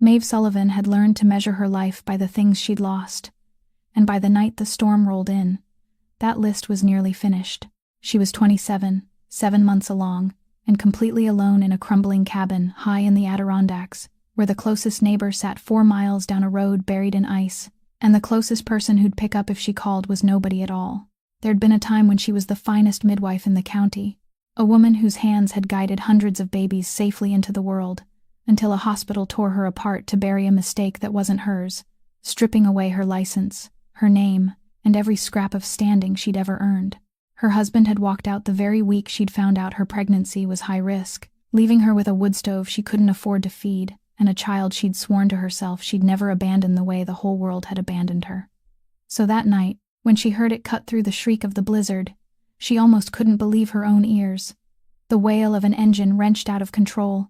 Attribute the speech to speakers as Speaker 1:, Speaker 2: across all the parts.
Speaker 1: Maeve Sullivan had learned to measure her life by the things she'd lost, and by the night the storm rolled in, that list was nearly finished. She was 27, 7 months along, and completely alone in a crumbling cabin high in the Adirondacks, where the closest neighbor sat 4 miles down a road buried in ice, and the closest person who'd pick up if she called was nobody at all. There'd been a time when she was the finest midwife in the county, a woman whose hands had guided hundreds of babies safely into the world, until a hospital tore her apart to bury a mistake that wasn't hers, stripping away her license, her name, and every scrap of standing she'd ever earned. Her husband had walked out the very week she'd found out her pregnancy was high risk, leaving her with a wood stove she couldn't afford to feed, and a child she'd sworn to herself she'd never abandon the way the whole world had abandoned her. So that night, when she heard it cut through the shriek of the blizzard, she almost couldn't believe her own ears. The wail of an engine wrenched out of control,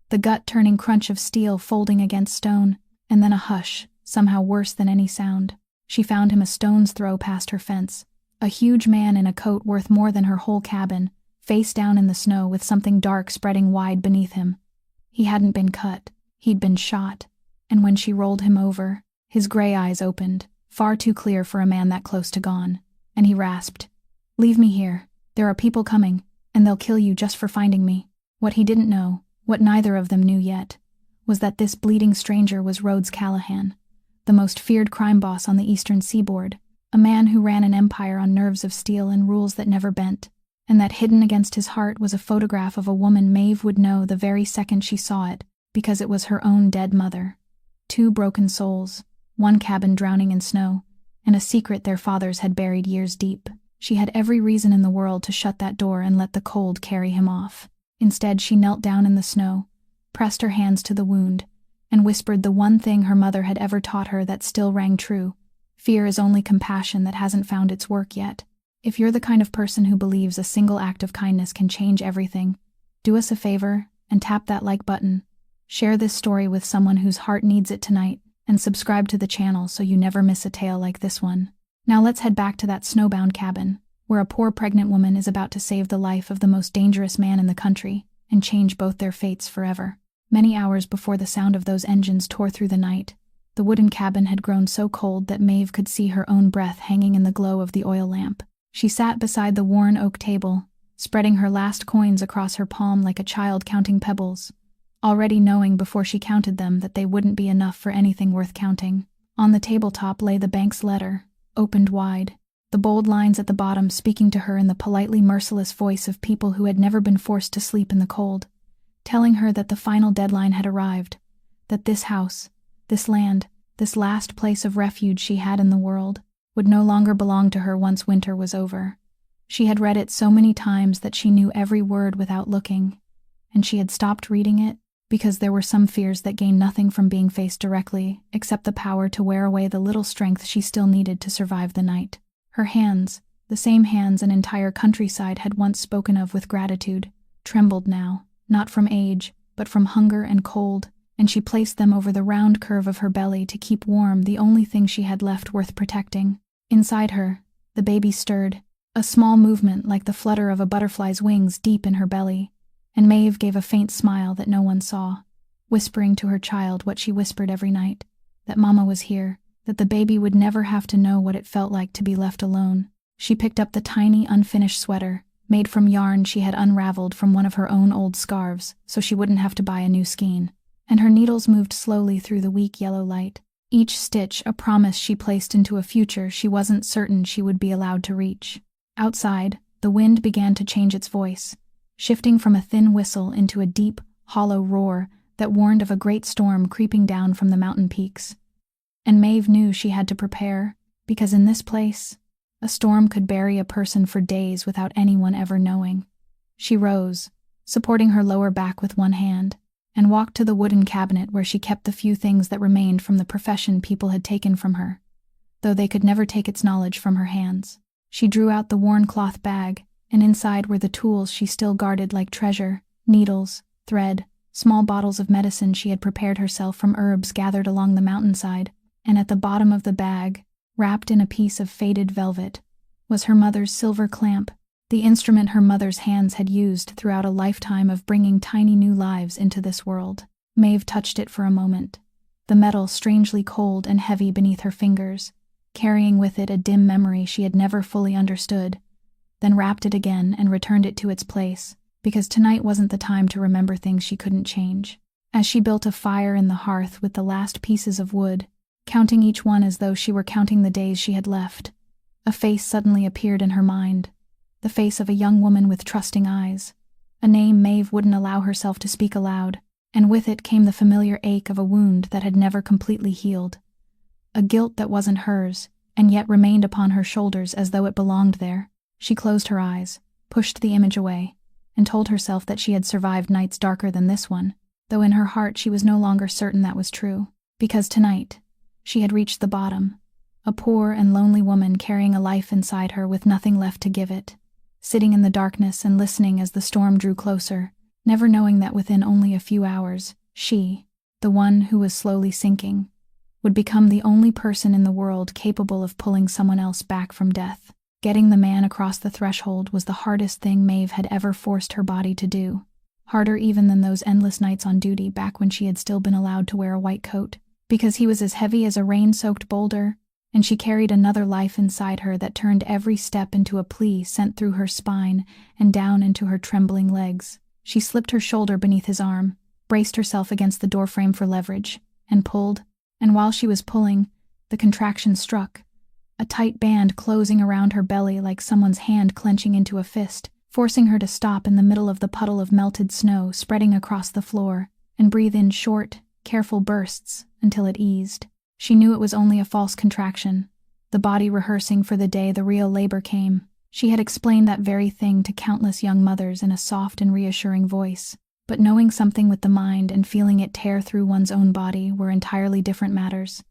Speaker 1: the gut-turning crunch of steel folding against stone, and then a hush, somehow worse than any sound. She found him a stone's throw past her fence, a huge man in a coat worth more than her whole cabin, face down in the snow with something dark spreading wide beneath him. He hadn't been cut, he'd been shot, and when she rolled him over, his gray eyes opened, far too clear for a man that close to gone, and he rasped, "Leave me here. There are people coming, and they'll kill you just for finding me." What he didn't know, what neither of them knew yet, was that this bleeding stranger was Rhodes Callahan, the most feared crime boss on the eastern seaboard, a man who ran an empire on nerves of steel and rules that never bent, and that hidden against his heart was a photograph of a woman Maeve would know the very second she saw it, because it was her own dead mother. 2 broken souls, 1 cabin drowning in snow, and a secret their fathers had buried years deep. She had every reason in the world to shut that door and let the cold carry him off. Instead, she knelt down in the snow, pressed her hands to the wound, and whispered the one thing her mother had ever taught her that still rang true: fear is only compassion that hasn't found its work yet. If you're the kind of person who believes a single act of kindness can change everything, do us a favor and tap that like button. Share this story with someone whose heart needs it tonight, and subscribe to the channel so you never miss a tale like this one. Now let's head back to that snowbound cabin, where a poor pregnant woman is about to save the life of the most dangerous man in the country, and change both their fates forever. Many hours before the sound of those engines tore through the night, the wooden cabin had grown so cold that Maeve could see her own breath hanging in the glow of the oil lamp. She sat beside the worn oak table, spreading her last coins across her palm like a child counting pebbles, already knowing before she counted them that they wouldn't be enough for anything worth counting. On the tabletop lay the bank's letter, opened wide, the bold lines at the bottom speaking to her in the politely merciless voice of people who had never been forced to sleep in the cold, telling her that the final deadline had arrived, that this house, this land, this last place of refuge she had in the world, would no longer belong to her once winter was over. She had read it so many times that she knew every word without looking, and she had stopped reading it because there were some fears that gained nothing from being faced directly except the power to wear away the little strength she still needed to survive the night. Her hands, the same hands an entire countryside had once spoken of with gratitude, trembled now, not from age, but from hunger and cold, and she placed them over the round curve of her belly to keep warm the only thing she had left worth protecting. Inside her, the baby stirred, a small movement like the flutter of a butterfly's wings deep in her belly, and Maeve gave a faint smile that no one saw, whispering to her child what she whispered every night, that Mama was here, that the baby would never have to know what it felt like to be left alone. She picked up the tiny, unfinished sweater, made from yarn she had unraveled from one of her own old scarves so she wouldn't have to buy a new skein, and her needles moved slowly through the weak yellow light, each stitch a promise she placed into a future she wasn't certain she would be allowed to reach. Outside, the wind began to change its voice, shifting from a thin whistle into a deep, hollow roar that warned of a great storm creeping down from the mountain peaks. And Maeve knew she had to prepare, because in this place, a storm could bury a person for days without anyone ever knowing. She rose, supporting her lower back with one hand, and walked to the wooden cabinet where she kept the few things that remained from the profession people had taken from her, though they could never take its knowledge from her hands. She drew out the worn cloth bag, and inside were the tools she still guarded like treasure: needles, thread, small bottles of medicine she had prepared herself from herbs gathered along the mountainside, and at the bottom of the bag, wrapped in a piece of faded velvet, was her mother's silver clamp, the instrument her mother's hands had used throughout a lifetime of bringing tiny new lives into this world. Maeve touched it for a moment, the metal strangely cold and heavy beneath her fingers, carrying with it a dim memory she had never fully understood, then wrapped it again and returned it to its place, because tonight wasn't the time to remember things she couldn't change. As she built a fire in the hearth with the last pieces of wood, counting each one as though she were counting the days she had left, a face suddenly appeared in her mind, the face of a young woman with trusting eyes, a name Maeve wouldn't allow herself to speak aloud, and with it came the familiar ache of a wound that had never completely healed. A guilt that wasn't hers, and yet remained upon her shoulders as though it belonged there. She closed her eyes, pushed the image away, and told herself that she had survived nights darker than this one, though in her heart she was no longer certain that was true, because tonight she had reached the bottom, a poor and lonely woman carrying a life inside her with nothing left to give it, sitting in the darkness and listening as the storm drew closer, never knowing that within only a few hours, she, the one who was slowly sinking, would become the only person in the world capable of pulling someone else back from death. Getting the man across the threshold was the hardest thing Maeve had ever forced her body to do, harder even than those endless nights on duty back when she had still been allowed to wear a white coat, because he was as heavy as a rain-soaked boulder, and she carried another life inside her that turned every step into a plea sent through her spine and down into her trembling legs. She slipped her shoulder beneath his arm, braced herself against the doorframe for leverage, and pulled, and while she was pulling, the contraction struck, a tight band closing around her belly like someone's hand clenching into a fist, forcing her to stop in the middle of the puddle of melted snow spreading across the floor, and breathe in short, careful bursts until it eased. She knew it was only a false contraction, the body rehearsing for the day the real labor came. She had explained that very thing to countless young mothers in a soft and reassuring voice, but knowing something with the mind and feeling it tear through one's own body were entirely different matters.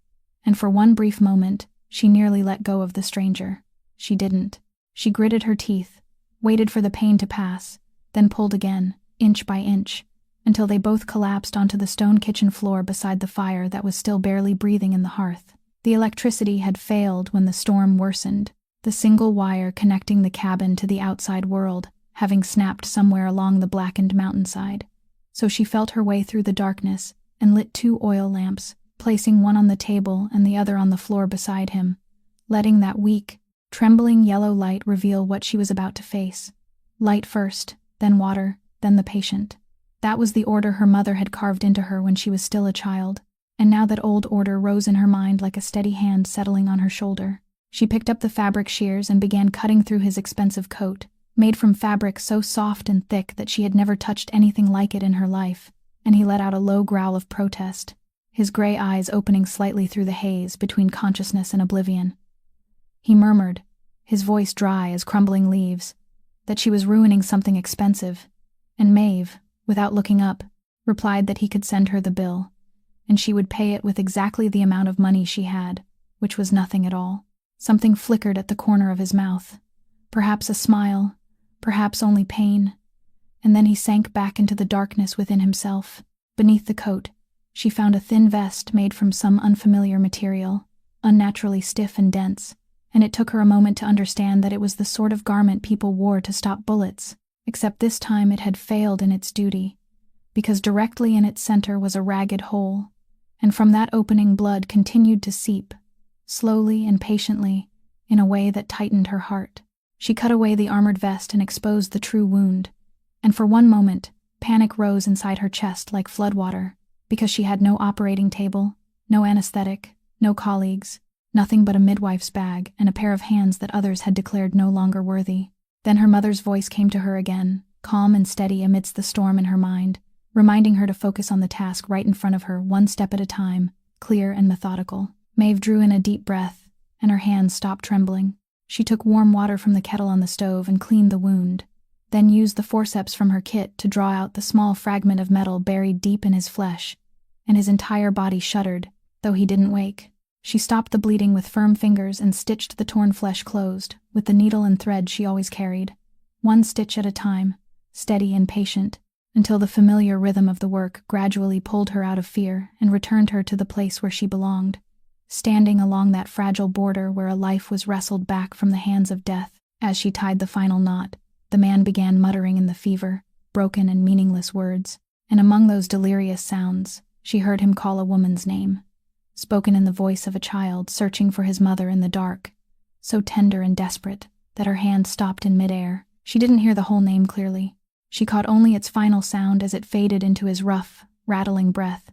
Speaker 1: And for one brief moment, she nearly let go of the stranger. She didn't. She gritted her teeth, waited for the pain to pass, then pulled again, inch by inch, until they both collapsed onto the stone kitchen floor beside the fire that was still barely breathing in the hearth. The electricity had failed when the storm worsened, the single wire connecting the cabin to the outside world having snapped somewhere along the blackened mountainside. So she felt her way through the darkness and lit 2 oil lamps, placing one on the table and the other on the floor beside him, letting that weak, trembling yellow light reveal what she was about to face. Light first, then water, then the patient. That was the order her mother had carved into her when she was still a child, and now that old order rose in her mind like a steady hand settling on her shoulder. She picked up the fabric shears and began cutting through his expensive coat, made from fabric so soft and thick that she had never touched anything like it in her life, and he let out a low growl of protest, his gray eyes opening slightly through the haze between consciousness and oblivion. He murmured, his voice dry as crumbling leaves, that she was ruining something expensive, and Maeve, without looking up, replied that he could send her the bill, and she would pay it with exactly the amount of money she had, which was nothing at all. Something flickered at the corner of his mouth, perhaps a smile, perhaps only pain, and then he sank back into the darkness within himself. Beneath the coat, she found a thin vest made from some unfamiliar material, unnaturally stiff and dense, and it took her a moment to understand that it was the sort of garment people wore to stop bullets, except this time it had failed in its duty, because directly in its center was a ragged hole, and from that opening blood continued to seep, slowly and patiently, in a way that tightened her heart. She cut away the armored vest and exposed the true wound, and for one moment, panic rose inside her chest like floodwater, because she had no operating table, no anesthetic, no colleagues, nothing but a midwife's bag and a pair of hands that others had declared no longer worthy. Then her mother's voice came to her again, calm and steady amidst the storm in her mind, reminding her to focus on the task right in front of her, one step at a time, clear and methodical. Maeve drew in a deep breath, and her hands stopped trembling. She took warm water from the kettle on the stove and cleaned the wound, then used the forceps from her kit to draw out the small fragment of metal buried deep in his flesh, and his entire body shuddered, though he didn't wake. She stopped the bleeding with firm fingers and stitched the torn flesh closed, with the needle and thread she always carried, one stitch at a time, steady and patient, until the familiar rhythm of the work gradually pulled her out of fear and returned her to the place where she belonged, standing along that fragile border where a life was wrestled back from the hands of death. As she tied the final knot, the man began muttering in the fever, broken and meaningless words, and among those delirious sounds, she heard him call a woman's name. spoken in the voice of a child searching for his mother in the dark, so tender and desperate that her hand stopped in midair. She didn't hear the whole name clearly. She caught only its final sound as it faded into his rough, rattling breath,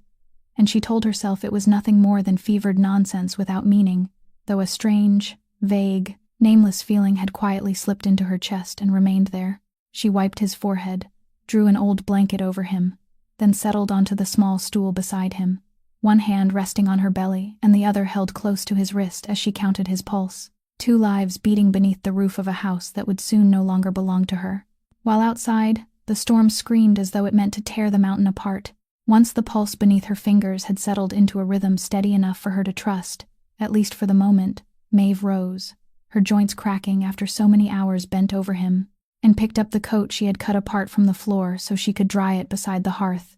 Speaker 1: and she told herself it was nothing more than fevered nonsense without meaning, though a strange, vague, nameless feeling had quietly slipped into her chest and remained there. She wiped his forehead, drew an old blanket over him, then settled onto the small stool beside him, one hand resting on her belly and the other held close to his wrist as she counted his pulse. 2 lives beating beneath the roof of a house that would soon no longer belong to her. While outside, the storm screamed as though it meant to tear the mountain apart. Once the pulse beneath her fingers had settled into a rhythm steady enough for her to trust, at least for the moment, Maeve rose, her joints cracking after so many hours bent over him, and picked up the coat she had cut apart from the floor so she could dry it beside the hearth,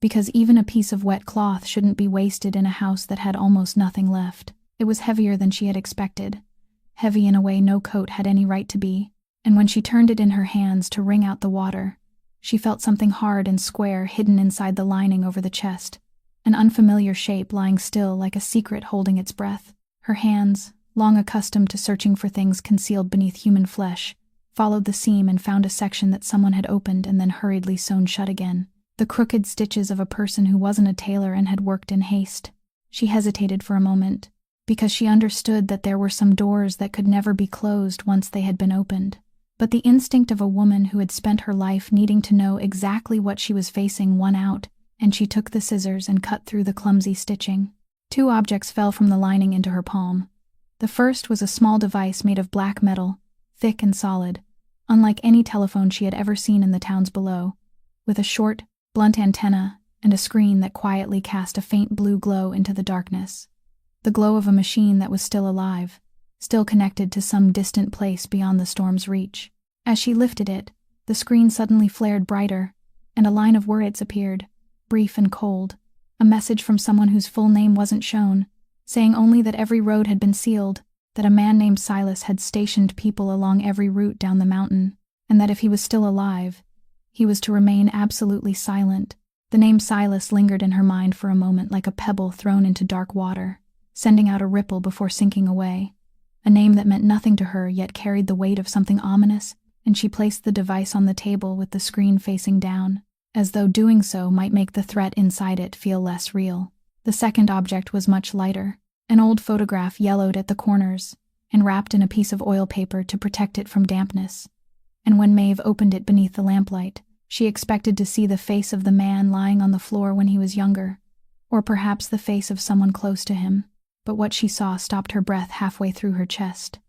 Speaker 1: because even a piece of wet cloth shouldn't be wasted in a house that had almost nothing left. It was heavier than she had expected, heavy in a way no coat had any right to be, and when she turned it in her hands to wring out the water, she felt something hard and square hidden inside the lining over the chest, an unfamiliar shape lying still like a secret holding its breath. Her hands, long accustomed to searching for things concealed beneath human flesh, followed the seam and found a section that someone had opened and then hurriedly sewn shut again. The crooked stitches of a person who wasn't a tailor and had worked in haste. She hesitated for a moment, because she understood that there were some doors that could never be closed once they had been opened. But the instinct of a woman who had spent her life needing to know exactly what she was facing won out, and she took the scissors and cut through the clumsy stitching. 2 objects fell from the lining into her palm. The first was a small device made of black metal, thick and solid, unlike any telephone she had ever seen in the towns below, with a short, blunt antenna and a screen that quietly cast a faint blue glow into the darkness. The glow of a machine that was still alive, still connected to some distant place beyond the storm's reach. As she lifted it, the screen suddenly flared brighter, and a line of words appeared, brief and cold, a message from someone whose full name wasn't shown, saying only that every road had been sealed, that a man named Silas had stationed people along every route down the mountain, and that if he was still alive, he was to remain absolutely silent. The name Silas lingered in her mind for a moment like a pebble thrown into dark water, sending out a ripple before sinking away. A name that meant nothing to her yet carried the weight of something ominous, and she placed the device on the table with the screen facing down, as though doing so might make the threat inside it feel less real. The second object was much lighter, an old photograph yellowed at the corners and wrapped in a piece of oil paper to protect it from dampness. And when Maeve opened it beneath the lamplight, she expected to see the face of the man lying on the floor when he was younger, or perhaps the face of someone close to him. But what she saw stopped her breath halfway through her chest.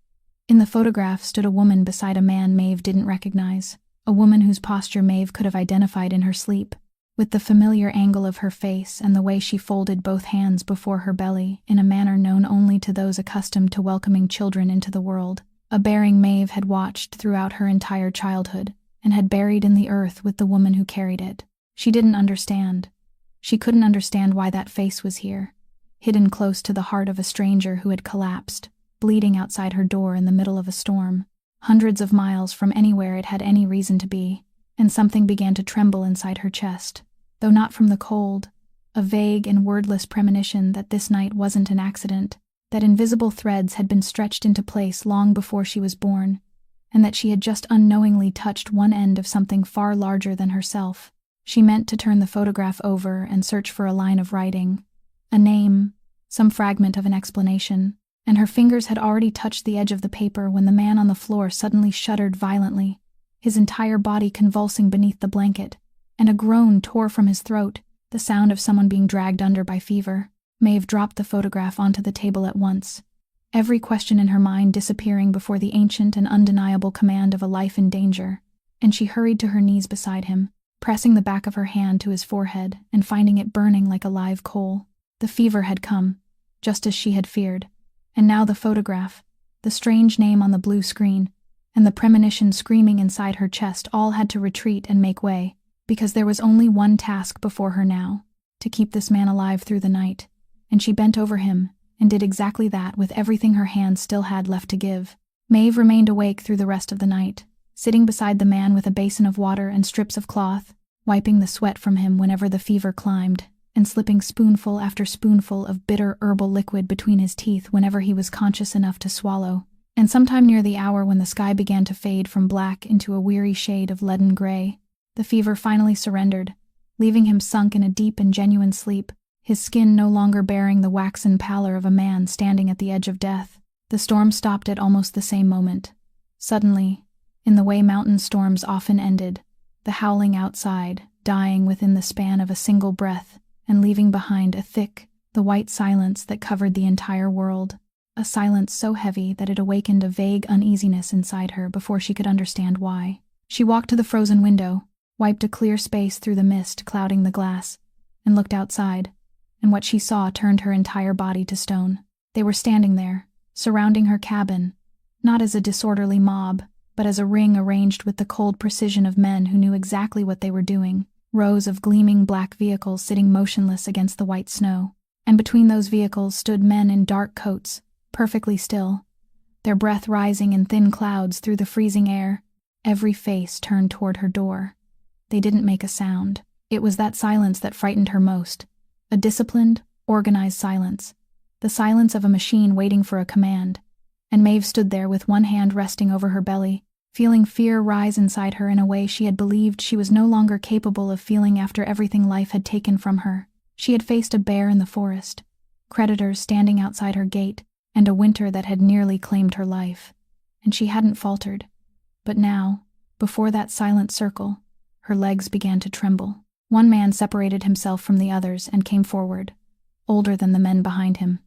Speaker 1: In the photograph stood a woman beside a man Maeve didn't recognize, a woman whose posture Maeve could have identified in her sleep, with the familiar angle of her face and the way she folded both hands before her belly in a manner known only to those accustomed to welcoming children into the world, a bearing Maeve had watched throughout her entire childhood and had buried in the earth with the woman who carried it. She didn't understand. She couldn't understand why that face was here, hidden close to the heart of a stranger who had collapsed, bleeding outside her door in the middle of a storm, hundreds of miles from anywhere it had any reason to be, and something began to tremble inside her chest, though not from the cold, a vague and wordless premonition that this night wasn't an accident, that invisible threads had been stretched into place long before she was born, and that she had just unknowingly touched one end of something far larger than herself. She meant to turn the photograph over and search for a line of writing, a name, some fragment of an explanation, and her fingers had already touched the edge of the paper when the man on the floor suddenly shuddered violently, his entire body convulsing beneath the blanket, and a groan tore from his throat, the sound of someone being dragged under by fever. Maeve dropped the photograph onto the table at once, every question in her mind disappearing before the ancient and undeniable command of a life in danger, and she hurried to her knees beside him, pressing the back of her hand to his forehead and finding it burning like a live coal. The fever had come, just as she had feared, and now the photograph, the strange name on the blue screen, and the premonition screaming inside her chest all had to retreat and make way, because there was only one task before her now, to keep this man alive through the night, and she bent over him and did exactly that with everything her hands still had left to give. Maeve remained awake through the rest of the night, sitting beside the man with a basin of water and strips of cloth, wiping the sweat from him whenever the fever climbed, and slipping spoonful after spoonful of bitter herbal liquid between his teeth whenever he was conscious enough to swallow. And sometime near the hour when the sky began to fade from black into a weary shade of leaden gray, the fever finally surrendered, leaving him sunk in a deep and genuine sleep, his skin no longer bearing the waxen pallor of a man standing at the edge of death. The storm stopped at almost the same moment. Suddenly, in the way mountain storms often ended, the howling outside, dying within the span of a single breath, and leaving behind a thick, the white silence that covered the entire world, a silence so heavy that it awakened a vague uneasiness inside her before she could understand why. She walked to the frozen window, wiped a clear space through the mist clouding the glass, and looked outside, and what she saw turned her entire body to stone. They were standing there, surrounding her cabin, not as a disorderly mob, but as a ring arranged with the cold precision of men who knew exactly what they were doing, rows of gleaming black vehicles sitting motionless against the white snow, and between those vehicles stood men in dark coats, perfectly still, their breath rising in thin clouds through the freezing air, every face turned toward her door. They didn't make a sound. It was that silence that frightened her most, a disciplined, organized silence, the silence of a machine waiting for a command, and Maeve stood there with one hand resting over her belly, feeling fear rise inside her in a way she had believed she was no longer capable of feeling after everything life had taken from her. She had faced a bear in the forest, predators standing outside her gate, and a winter that had nearly claimed her life, and she hadn't faltered. But now, before that silent circle, her legs began to tremble. One man separated himself from the others and came forward, older than the men behind him,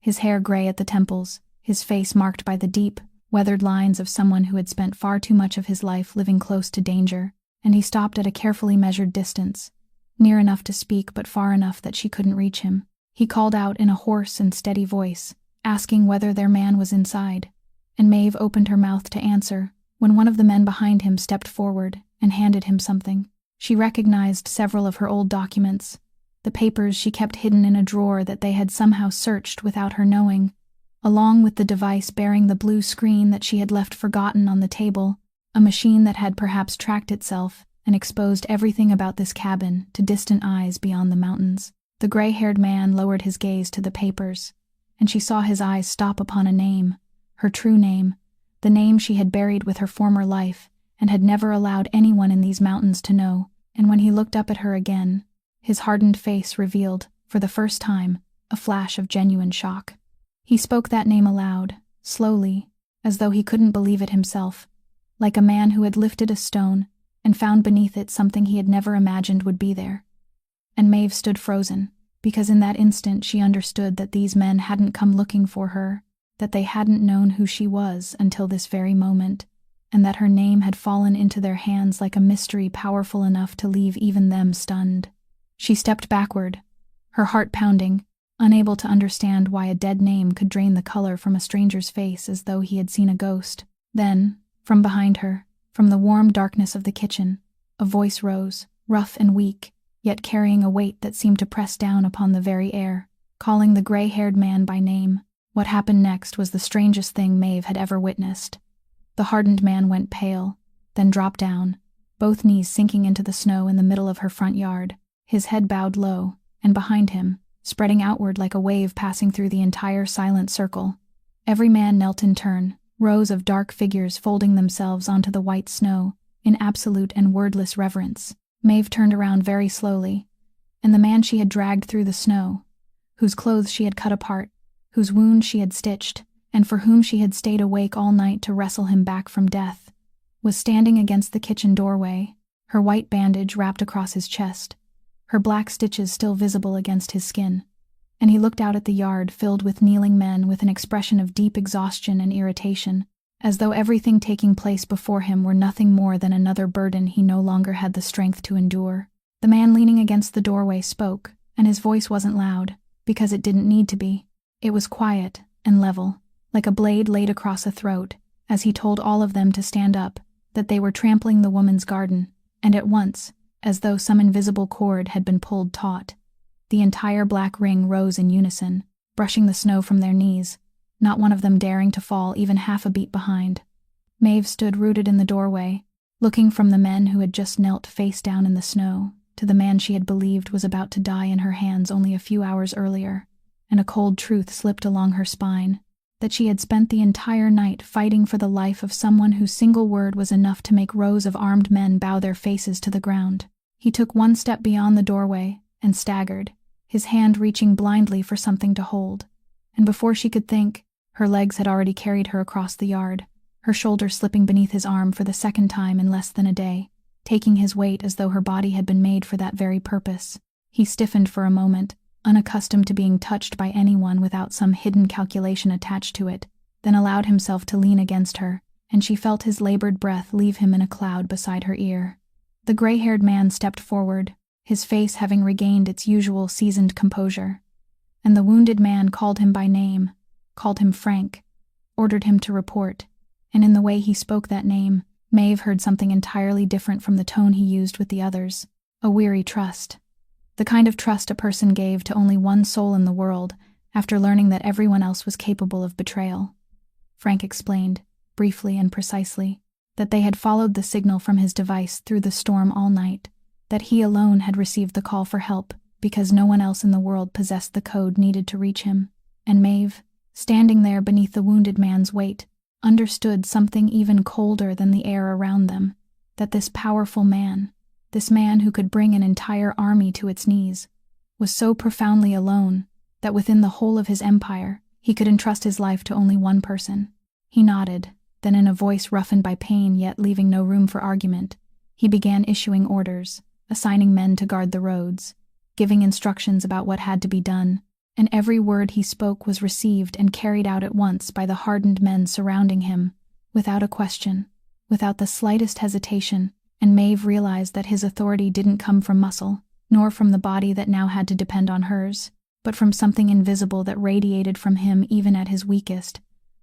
Speaker 1: his hair gray at the temples, his face marked by the deep, weathered lines of someone who had spent far too much of his life living close to danger, and he stopped at a carefully measured distance, near enough to speak but far enough that she couldn't reach him. He called out in a hoarse and steady voice, asking whether their man was inside, and Maeve opened her mouth to answer when one of the men behind him stepped forward and handed him something. She recognized several of her old documents, the papers she kept hidden in a drawer that they had somehow searched without her knowing, along with the device bearing the blue screen that she had left forgotten on the table, a machine that had perhaps tracked itself and exposed everything about this cabin to distant eyes beyond the mountains. The gray-haired man lowered his gaze to the papers, and she saw his eyes stop upon a name, her true name, the name she had buried with her former life and had never allowed anyone in these mountains to know. And when he looked up at her again, his hardened face revealed, for the first time, a flash of genuine shock. He spoke that name aloud, slowly, as though he couldn't believe it himself, like a man who had lifted a stone and found beneath it something he had never imagined would be there. And Maeve stood frozen, because in that instant she understood that these men hadn't come looking for her, that they hadn't known who she was until this very moment, and that her name had fallen into their hands like a mystery powerful enough to leave even them stunned. She stepped backward, her heart pounding, unable to understand why a dead name could drain the color from a stranger's face as though he had seen a ghost. Then, from behind her, from the warm darkness of the kitchen, a voice rose, rough and weak, yet carrying a weight that seemed to press down upon the very air, calling the gray-haired man by name. What happened next was the strangest thing Maeve had ever witnessed. The hardened man went pale, then dropped down, both knees sinking into the snow in the middle of her front yard, his head bowed low, and behind him, spreading outward like a wave passing through the entire silent circle, every man knelt in turn, rows of dark figures folding themselves onto the white snow, in absolute and wordless reverence. Maeve turned around very slowly, and the man she had dragged through the snow, whose clothes she had cut apart, whose wounds she had stitched, and for whom she had stayed awake all night to wrestle him back from death, was standing against the kitchen doorway, her white bandage wrapped across his chest, her black stitches still visible against his skin, and he looked out at the yard filled with kneeling men with an expression of deep exhaustion and irritation, as though everything taking place before him were nothing more than another burden he no longer had the strength to endure. The man leaning against the doorway spoke, and his voice wasn't loud, because it didn't need to be. It was quiet and level, like a blade laid across a throat, as he told all of them to stand up, that they were trampling the woman's garden, and at once, as though some invisible cord had been pulled taut, the entire black ring rose in unison, brushing the snow from their knees, not one of them daring to fall even half a beat behind. Maeve stood rooted in the doorway, looking from the men who had just knelt face down in the snow, to the man she had believed was about to die in her hands only a few hours earlier, and a cold truth slipped along her spine, that she had spent the entire night fighting for the life of someone whose single word was enough to make rows of armed men bow their faces to the ground. He took one step beyond the doorway and staggered, his hand reaching blindly for something to hold, and before she could think, her legs had already carried her across the yard, her shoulder slipping beneath his arm for the second time in less than a day, taking his weight as though her body had been made for that very purpose. He stiffened for a moment, unaccustomed to being touched by anyone without some hidden calculation attached to it, then allowed himself to lean against her, and she felt his labored breath leave him in a cloud beside her ear. The gray-haired man stepped forward, his face having regained its usual seasoned composure, and the wounded man called him by name, called him Frank, ordered him to report, and in the way he spoke that name, Maeve heard something entirely different from the tone he used with the others, a weary trust. The kind of trust a person gave to only one soul in the world after learning that everyone else was capable of betrayal. Frank explained, briefly and precisely, that they had followed the signal from his device through the storm all night, that he alone had received the call for help because no one else in the world possessed the code needed to reach him, and Maeve, standing there beneath the wounded man's weight, understood something even colder than the air around them, that this powerful man, this man who could bring an entire army to its knees, was so profoundly alone that within the whole of his empire he could entrust his life to only one person. He nodded, then in a voice roughened by pain yet leaving no room for argument, he began issuing orders, assigning men to guard the roads, giving instructions about what had to be done, and every word he spoke was received and carried out at once by the hardened men surrounding him, without a question, without the slightest hesitation, and Maeve realized that his authority didn't come from muscle, nor from the body that now had to depend on hers, but from something invisible that radiated from him even at his weakest,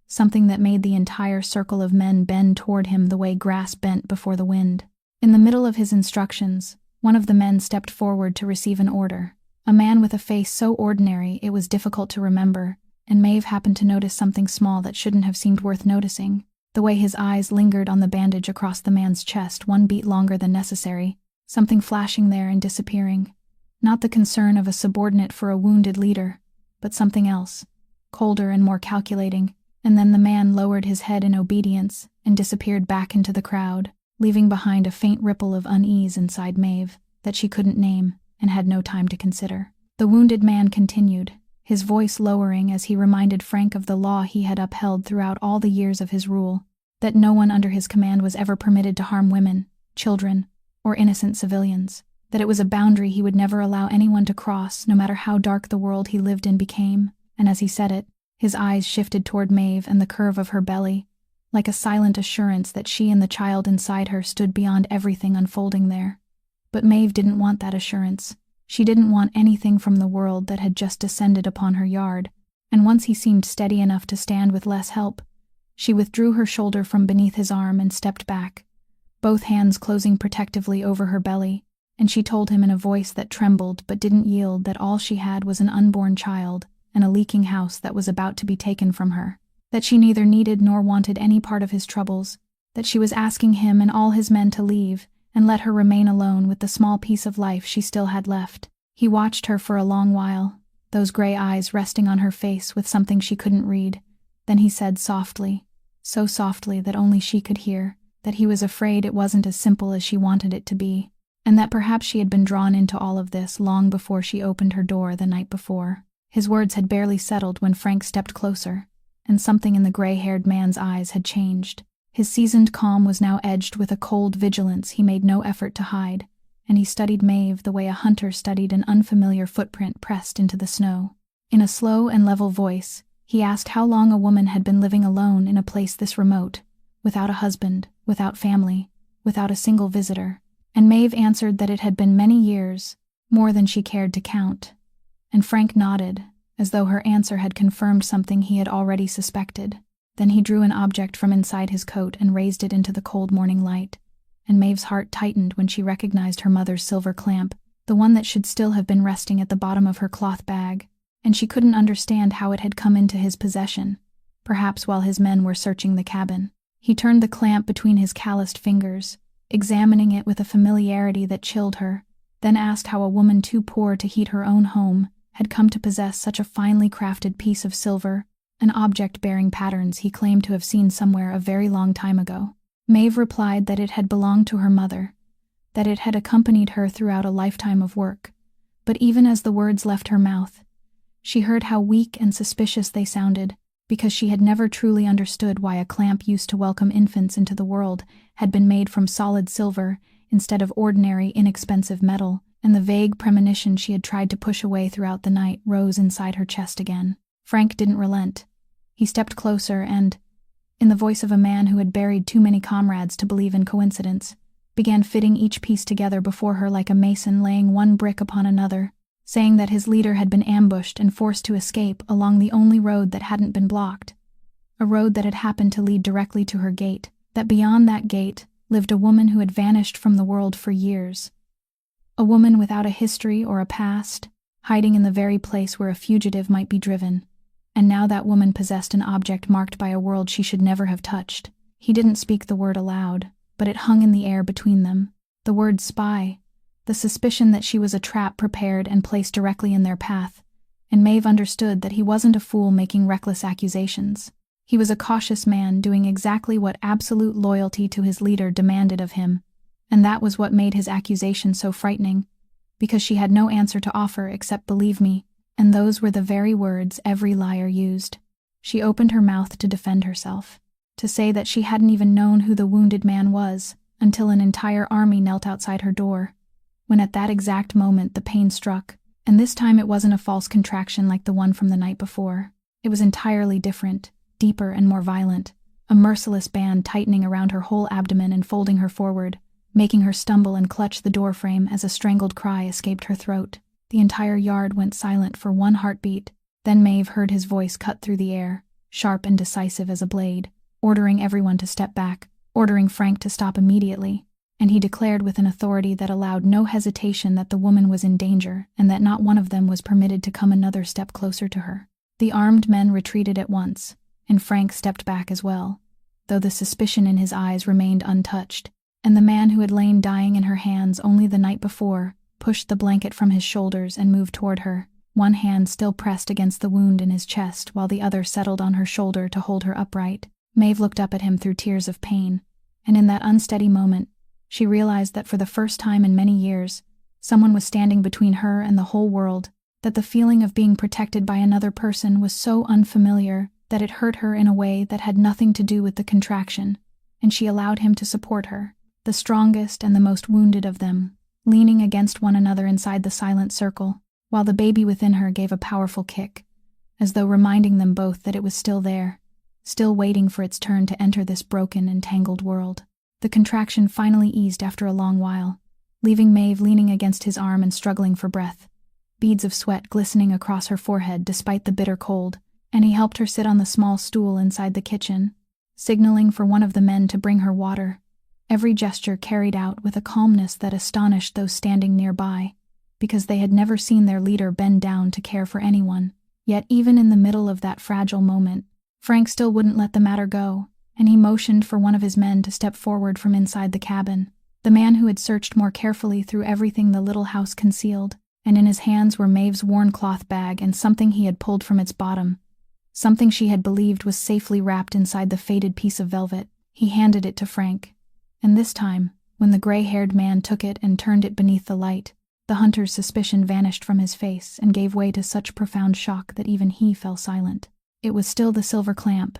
Speaker 1: something that made the entire circle of men bend toward him the way grass bent before the wind. In the middle of his instructions, one of the men stepped forward to receive an order, a man with a face so ordinary it was difficult to remember, and Maeve happened to notice something small that shouldn't have seemed worth noticing, the way his eyes lingered on the bandage across the man's chest one beat longer than necessary, something flashing there and disappearing. Not the concern of a subordinate for a wounded leader, but something else, colder and more calculating, and then the man lowered his head in obedience and disappeared back into the crowd, leaving behind a faint ripple of unease inside Maeve that she couldn't name and had no time to consider. The wounded man continued, his voice lowering as he reminded Frank of the law he had upheld throughout all the years of his rule, that no one under his command was ever permitted to harm women, children, or innocent civilians, that it was a boundary he would never allow anyone to cross no matter how dark the world he lived in became, and as he said it, his eyes shifted toward Maeve and the curve of her belly, like a silent assurance that she and the child inside her stood beyond everything unfolding there. But Maeve didn't want that assurance. She didn't want anything from the world that had just descended upon her yard, and once he seemed steady enough to stand with less help, she withdrew her shoulder from beneath his arm and stepped back, both hands closing protectively over her belly, and she told him in a voice that trembled but didn't yield that all she had was an unborn child and a leaking house that was about to be taken from her, that she neither needed nor wanted any part of his troubles, that she was asking him and all his men to leave and let her remain alone with the small piece of life she still had left. He watched her for a long while, those gray eyes resting on her face with something she couldn't read. Then he said softly, so softly that only she could hear, that he was afraid it wasn't as simple as she wanted it to be, and that perhaps she had been drawn into all of this long before she opened her door the night before. His words had barely settled when Frank stepped closer, and something in the gray-haired man's eyes had changed. His seasoned calm was now edged with a cold vigilance he made no effort to hide, and he studied Maeve the way a hunter studied an unfamiliar footprint pressed into the snow. In a slow and level voice, he asked how long a woman had been living alone in a place this remote, without a husband, without family, without a single visitor, and Maeve answered that it had been many years, more than she cared to count. And Frank nodded, as though her answer had confirmed something he had already suspected. Then he drew an object from inside his coat and raised it into the cold morning light, and Maeve's heart tightened when she recognized her mother's silver clamp, the one that should still have been resting at the bottom of her cloth bag, and she couldn't understand how it had come into his possession, perhaps while his men were searching the cabin. He turned the clamp between his calloused fingers, examining it with a familiarity that chilled her, then asked how a woman too poor to heat her own home had come to possess such a finely crafted piece of silver, an object bearing patterns he claimed to have seen somewhere a very long time ago. Maeve replied that it had belonged to her mother, that it had accompanied her throughout a lifetime of work. But even as the words left her mouth, she heard how weak and suspicious they sounded, because she had never truly understood why a clamp used to welcome infants into the world had been made from solid silver instead of ordinary, inexpensive metal, and the vague premonition she had tried to push away throughout the night rose inside her chest again. Frank didn't relent. He stepped closer and, in the voice of a man who had buried too many comrades to believe in coincidence, began fitting each piece together before her like a mason laying one brick upon another, saying that his leader had been ambushed and forced to escape along the only road that hadn't been blocked, a road that had happened to lead directly to her gate, that beyond that gate lived a woman who had vanished from the world for years. A woman without a history or a past, hiding in the very place where a fugitive might be driven. And now that woman possessed an object marked by a world she should never have touched. He didn't speak the word aloud, but it hung in the air between them. The word spy, the suspicion that she was a trap prepared and placed directly in their path, and Maeve understood that he wasn't a fool making reckless accusations. He was a cautious man doing exactly what absolute loyalty to his leader demanded of him, and that was what made his accusation so frightening, because she had no answer to offer except "believe me," and those were the very words every liar used. She opened her mouth to defend herself, to say that she hadn't even known who the wounded man was until an entire army knelt outside her door, when at that exact moment the pain struck, and this time it wasn't a false contraction like the one from the night before. It was entirely different, deeper and more violent, a merciless band tightening around her whole abdomen and folding her forward, making her stumble and clutch the doorframe as a strangled cry escaped her throat. The entire yard went silent for one heartbeat. Then Maeve heard his voice cut through the air, sharp and decisive as a blade, ordering everyone to step back, ordering Frank to stop immediately, and he declared with an authority that allowed no hesitation that the woman was in danger and that not one of them was permitted to come another step closer to her. The armed men retreated at once, and Frank stepped back as well, though the suspicion in his eyes remained untouched, and the man who had lain dying in her hands only the night before pushed the blanket from his shoulders and moved toward her, one hand still pressed against the wound in his chest while the other settled on her shoulder to hold her upright. Maeve looked up at him through tears of pain, and in that unsteady moment, she realized that for the first time in many years, someone was standing between her and the whole world, that the feeling of being protected by another person was so unfamiliar that it hurt her in a way that had nothing to do with the contraction, and she allowed him to support her, the strongest and the most wounded of them, leaning against one another inside the silent circle, while the baby within her gave a powerful kick, as though reminding them both that it was still there, still waiting for its turn to enter this broken and tangled world. The contraction finally eased after a long while, leaving Maeve leaning against his arm and struggling for breath, beads of sweat glistening across her forehead despite the bitter cold, and he helped her sit on the small stool inside the kitchen, signaling for one of the men to bring her water, every gesture carried out with a calmness that astonished those standing nearby, because they had never seen their leader bend down to care for anyone. Yet even in the middle of that fragile moment, Frank still wouldn't let the matter go, and he motioned for one of his men to step forward from inside the cabin, the man who had searched more carefully through everything the little house concealed, and in his hands were Maeve's worn cloth bag and something he had pulled from its bottom, something she had believed was safely wrapped inside the faded piece of velvet. He handed it to Frank, and this time, when the gray-haired man took it and turned it beneath the light, the hunter's suspicion vanished from his face and gave way to such profound shock that even he fell silent. It was still the silver clamp,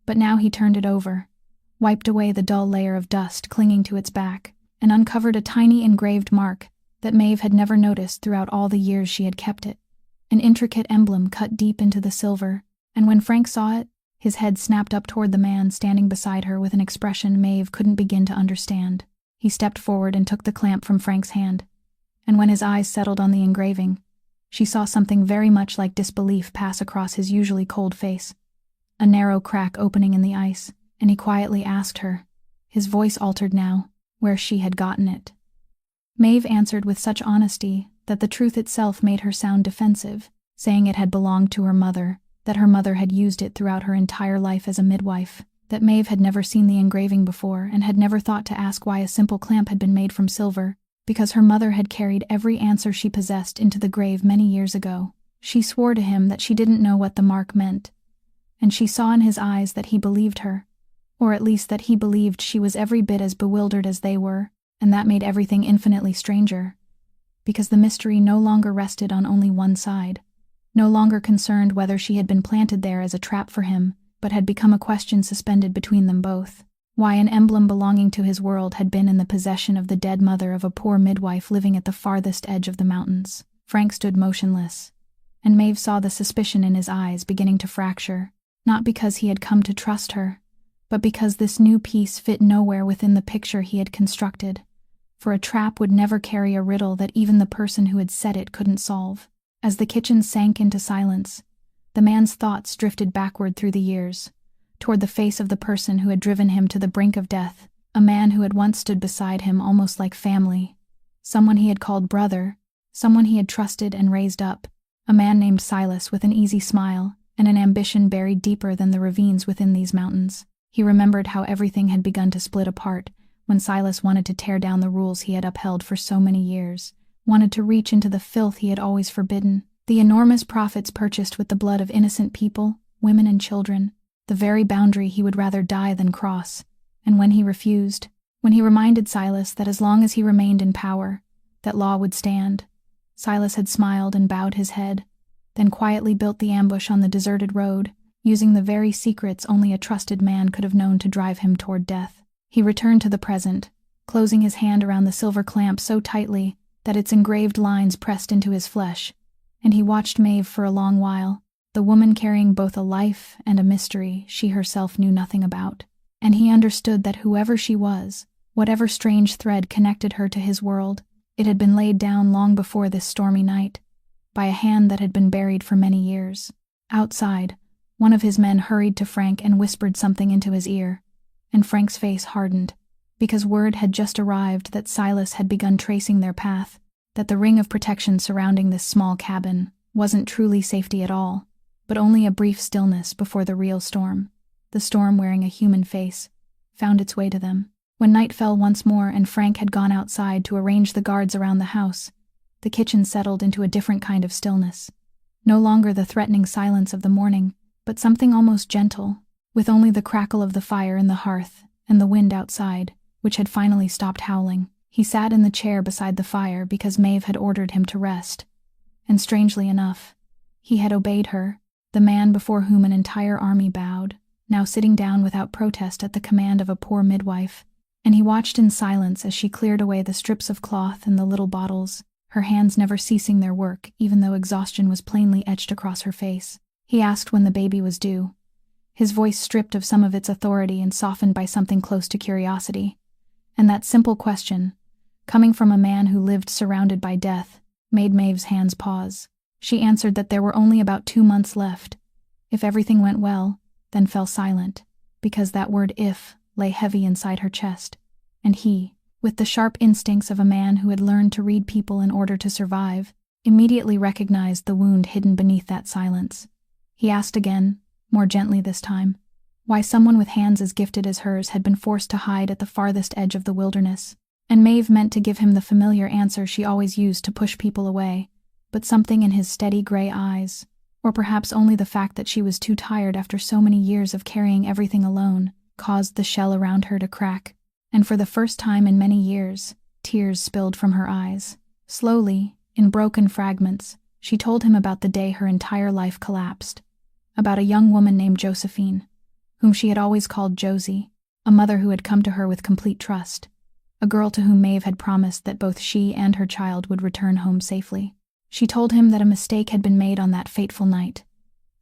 Speaker 1: but now he turned it over, wiped away the dull layer of dust clinging to its back, and uncovered a tiny engraved mark that Maeve had never noticed throughout all the years she had kept it, an intricate emblem cut deep into the silver, and when Frank saw it, his head snapped up toward the man standing beside her with an expression Maeve couldn't begin to understand. He stepped forward and took the clamp from Frank's hand, and when his eyes settled on the engraving, she saw something very much like disbelief pass across his usually cold face, a narrow crack opening in the ice, and he quietly asked her, his voice altered now, where she had gotten it. Maeve answered with such honesty that the truth itself made her sound defensive, saying it had belonged to her mother, that her mother had used it throughout her entire life as a midwife, that Maeve had never seen the engraving before and had never thought to ask why a simple clamp had been made from silver, because her mother had carried every answer she possessed into the grave many years ago. She swore to him that she didn't know what the mark meant, and she saw in his eyes that he believed her, or at least that he believed she was every bit as bewildered as they were, and that made everything infinitely stranger, because the mystery no longer rested on only one side, no longer concerned whether she had been planted there as a trap for him, but had become a question suspended between them both. Why an emblem belonging to his world had been in the possession of the dead mother of a poor midwife living at the farthest edge of the mountains. Frank stood motionless, and Maeve saw the suspicion in his eyes beginning to fracture, not because he had come to trust her, but because this new piece fit nowhere within the picture he had constructed, for a trap would never carry a riddle that even the person who had set it couldn't solve. As the kitchen sank into silence, the man's thoughts drifted backward through the years, toward the face of the person who had driven him to the brink of death, a man who had once stood beside him almost like family, someone he had called brother, someone he had trusted and raised up, a man named Silas with an easy smile and an ambition buried deeper than the ravines within these mountains. He remembered how everything had begun to split apart when Silas wanted to tear down the rules he had upheld for so many years, wanted to reach into the filth he had always forbidden, the enormous profits purchased with the blood of innocent people, women and children, the very boundary he would rather die than cross. And when he refused, when he reminded Silas that as long as he remained in power, that law would stand, Silas had smiled and bowed his head, then quietly built the ambush on the deserted road, using the very secrets only a trusted man could have known to drive him toward death. He returned to the present, closing his hand around the silver clamp so tightly that its engraved lines pressed into his flesh, and he watched Maeve for a long while, the woman carrying both a life and a mystery she herself knew nothing about. And he understood that whoever she was, whatever strange thread connected her to his world, it had been laid down long before this stormy night, by a hand that had been buried for many years. Outside, one of his men hurried to Frank and whispered something into his ear, and Frank's face hardened, because word had just arrived that Silas had begun tracing their path, that the ring of protection surrounding this small cabin wasn't truly safety at all, but only a brief stillness before the real storm. The storm wearing a human face found its way to them. When night fell once more and Frank had gone outside to arrange the guards around the house, the kitchen settled into a different kind of stillness. No longer the threatening silence of the morning, but something almost gentle, with only the crackle of the fire in the hearth and the wind outside, which had finally stopped howling. He sat in the chair beside the fire because Maeve had ordered him to rest, and strangely enough, he had obeyed her, the man before whom an entire army bowed, now sitting down without protest at the command of a poor midwife, and he watched in silence as she cleared away the strips of cloth and the little bottles, her hands never ceasing their work even though exhaustion was plainly etched across her face. He asked when the baby was due, his voice stripped of some of its authority and softened by something close to curiosity. And that simple question, coming from a man who lived surrounded by death, made Maeve's hands pause. She answered that there were only about 2 months left. If everything went well, then fell silent, because that word "if" lay heavy inside her chest, and he, with the sharp instincts of a man who had learned to read people in order to survive, immediately recognized the wound hidden beneath that silence. He asked again, more gently this time, why someone with hands as gifted as hers had been forced to hide at the farthest edge of the wilderness, and Maeve meant to give him the familiar answer she always used to push people away, but something in his steady gray eyes, or perhaps only the fact that she was too tired after so many years of carrying everything alone, caused the shell around her to crack, and for the first time in many years, tears spilled from her eyes. Slowly, in broken fragments, she told him about the day her entire life collapsed, about a young woman named Josephine, whom she had always called Josie, a mother who had come to her with complete trust, a girl to whom Maeve had promised that both she and her child would return home safely. She told him that a mistake had been made on that fateful night,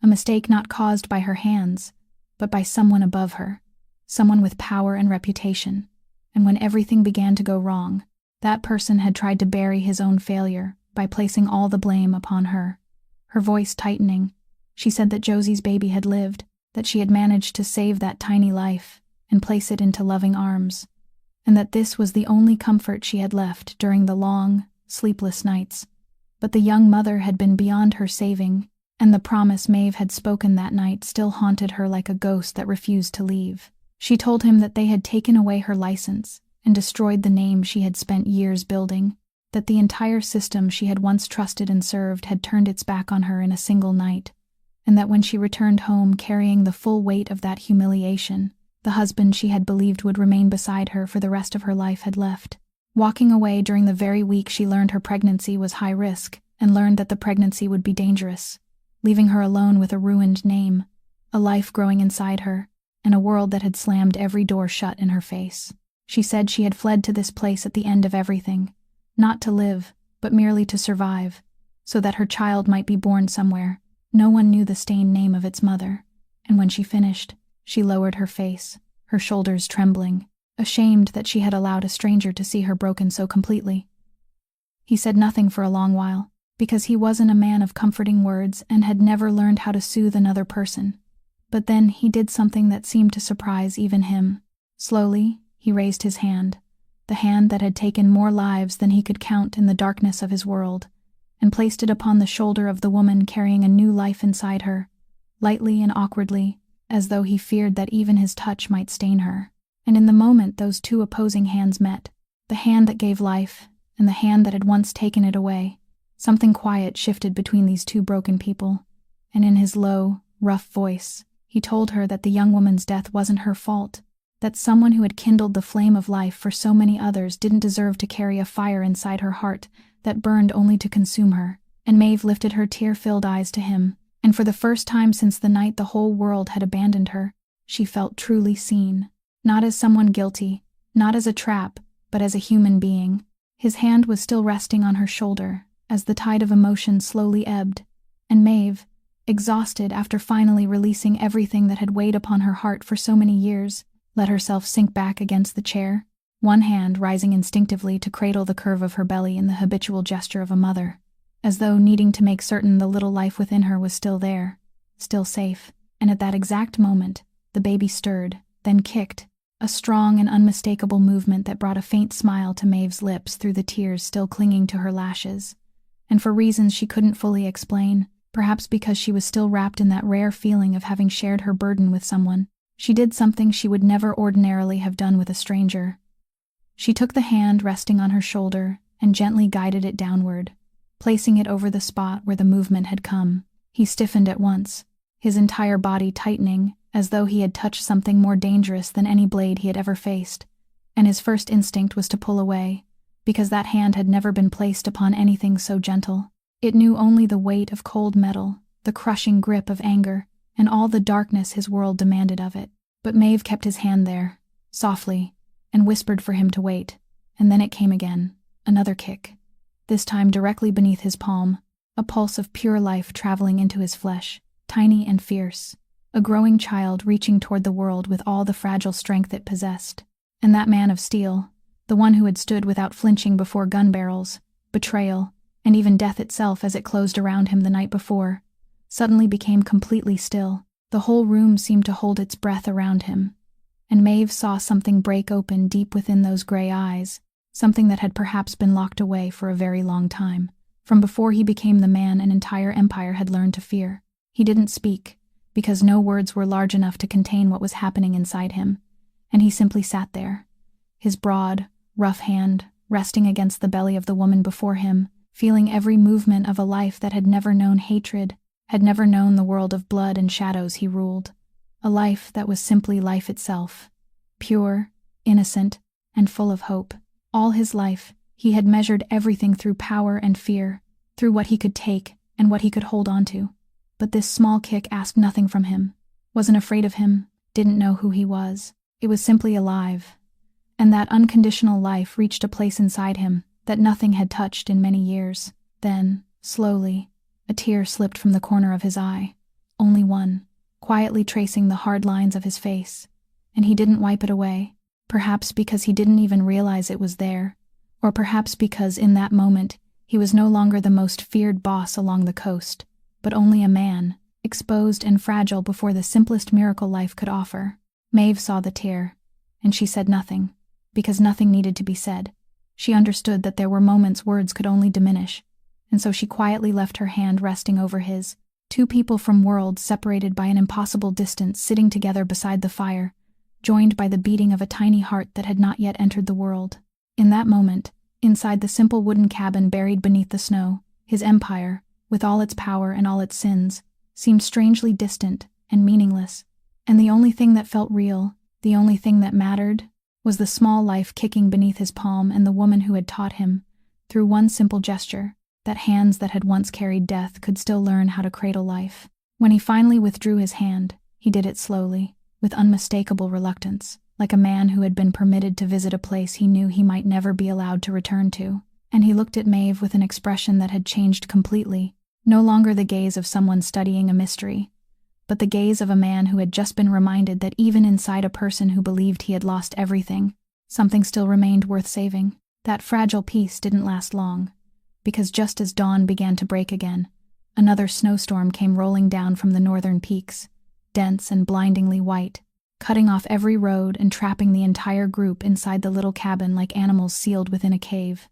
Speaker 1: a mistake not caused by her hands, but by someone above her, someone with power and reputation, and when everything began to go wrong, that person had tried to bury his own failure by placing all the blame upon her. Her voice tightening, she said that Josie's baby had lived, that she had managed to save that tiny life and place it into loving arms, and that this was the only comfort she had left during the long, sleepless nights. But the young mother had been beyond her saving, and the promise Maeve had spoken that night still haunted her like a ghost that refused to leave. She told him that they had taken away her license and destroyed the name she had spent years building, that the entire system she had once trusted and served had turned its back on her in a single night, and that when she returned home carrying the full weight of that humiliation, the husband she had believed would remain beside her for the rest of her life had left. Walking away during the very week she learned her pregnancy was high risk, and learned that the pregnancy would be dangerous, leaving her alone with a ruined name, a life growing inside her, and a world that had slammed every door shut in her face. She said she had fled to this place at the end of everything, not to live, but merely to survive, so that her child might be born somewhere. No one knew the stained name of its mother, and when she finished, she lowered her face, her shoulders trembling, ashamed that she had allowed a stranger to see her broken so completely. He said nothing for a long while, because he wasn't a man of comforting words and had never learned how to soothe another person. But then he did something that seemed to surprise even him. Slowly, he raised his hand, the hand that had taken more lives than he could count in the darkness of his world, and placed it upon the shoulder of the woman carrying a new life inside her, lightly and awkwardly, as though he feared that even his touch might stain her. And in the moment those two opposing hands met, the hand that gave life and the hand that had once taken it away, something quiet shifted between these two broken people, and in his low, rough voice, he told her that the young woman's death wasn't her fault, that someone who had kindled the flame of life for so many others didn't deserve to carry a fire inside her heart that burned only to consume her. And Maeve lifted her tear-filled eyes to him, and for the first time since the night the whole world had abandoned her, she felt truly seen. Not as someone guilty, not as a trap, but as a human being. His hand was still resting on her shoulder, as the tide of emotion slowly ebbed, and Maeve, exhausted after finally releasing everything that had weighed upon her heart for so many years, let herself sink back against the chair, one hand rising instinctively to cradle the curve of her belly in the habitual gesture of a mother, as though needing to make certain the little life within her was still there, still safe. And at that exact moment, the baby stirred, then kicked, a strong and unmistakable movement that brought a faint smile to Maeve's lips through the tears still clinging to her lashes. And for reasons she couldn't fully explain, perhaps because she was still wrapped in that rare feeling of having shared her burden with someone, she did something she would never ordinarily have done with a stranger. She took the hand resting on her shoulder and gently guided it downward, placing it over the spot where the movement had come. He stiffened at once, his entire body tightening, as though he had touched something more dangerous than any blade he had ever faced, and his first instinct was to pull away, because that hand had never been placed upon anything so gentle. It knew only the weight of cold metal, the crushing grip of anger, and all the darkness his world demanded of it. But Maeve kept his hand there, softly, and whispered for him to wait, and then it came again, another kick, this time directly beneath his palm, a pulse of pure life traveling into his flesh, tiny and fierce, a growing child reaching toward the world with all the fragile strength it possessed. And that man of steel, the one who had stood without flinching before gun barrels, betrayal, and even death itself as it closed around him the night before, suddenly became completely still. The whole room seemed to hold its breath around him, and Maeve saw something break open deep within those gray eyes, something that had perhaps been locked away for a very long time, from before he became the man an entire empire had learned to fear. He didn't speak, because no words were large enough to contain what was happening inside him, and he simply sat there, his broad, rough hand resting against the belly of the woman before him, feeling every movement of a life that had never known hatred, had never known the world of blood and shadows he ruled, a life that was simply life itself, pure, innocent, and full of hope. All his life, he had measured everything through power and fear, through what he could take and what he could hold on to. But this small kick asked nothing from him, wasn't afraid of him, didn't know who he was. It was simply alive. And that unconditional life reached a place inside him that nothing had touched in many years. Then, slowly, a tear slipped from the corner of his eye, only one, quietly tracing the hard lines of his face, and he didn't wipe it away, perhaps because he didn't even realize it was there, or perhaps because in that moment he was no longer the most feared boss along the coast, but only a man, exposed and fragile before the simplest miracle life could offer. Maeve saw the tear, and she said nothing, because nothing needed to be said. She understood that there were moments words could only diminish, and so she quietly left her hand resting over his. Two people from worlds separated by an impossible distance sitting together beside the fire, joined by the beating of a tiny heart that had not yet entered the world. In that moment, inside the simple wooden cabin buried beneath the snow, his empire, with all its power and all its sins, seemed strangely distant and meaningless, and the only thing that felt real, the only thing that mattered, was the small life kicking beneath his palm and the woman who had taught him, through one simple gesture, that hands that had once carried death could still learn how to cradle life. When he finally withdrew his hand, he did it slowly, with unmistakable reluctance, like a man who had been permitted to visit a place he knew he might never be allowed to return to. And he looked at Maeve with an expression that had changed completely, no longer the gaze of someone studying a mystery, but the gaze of a man who had just been reminded that even inside a person who believed he had lost everything, something still remained worth saving. That fragile peace didn't last long, because just as dawn began to break again, another snowstorm came rolling down from the northern peaks, dense and blindingly white, cutting off every road and trapping the entire group inside the little cabin like animals sealed within a cave.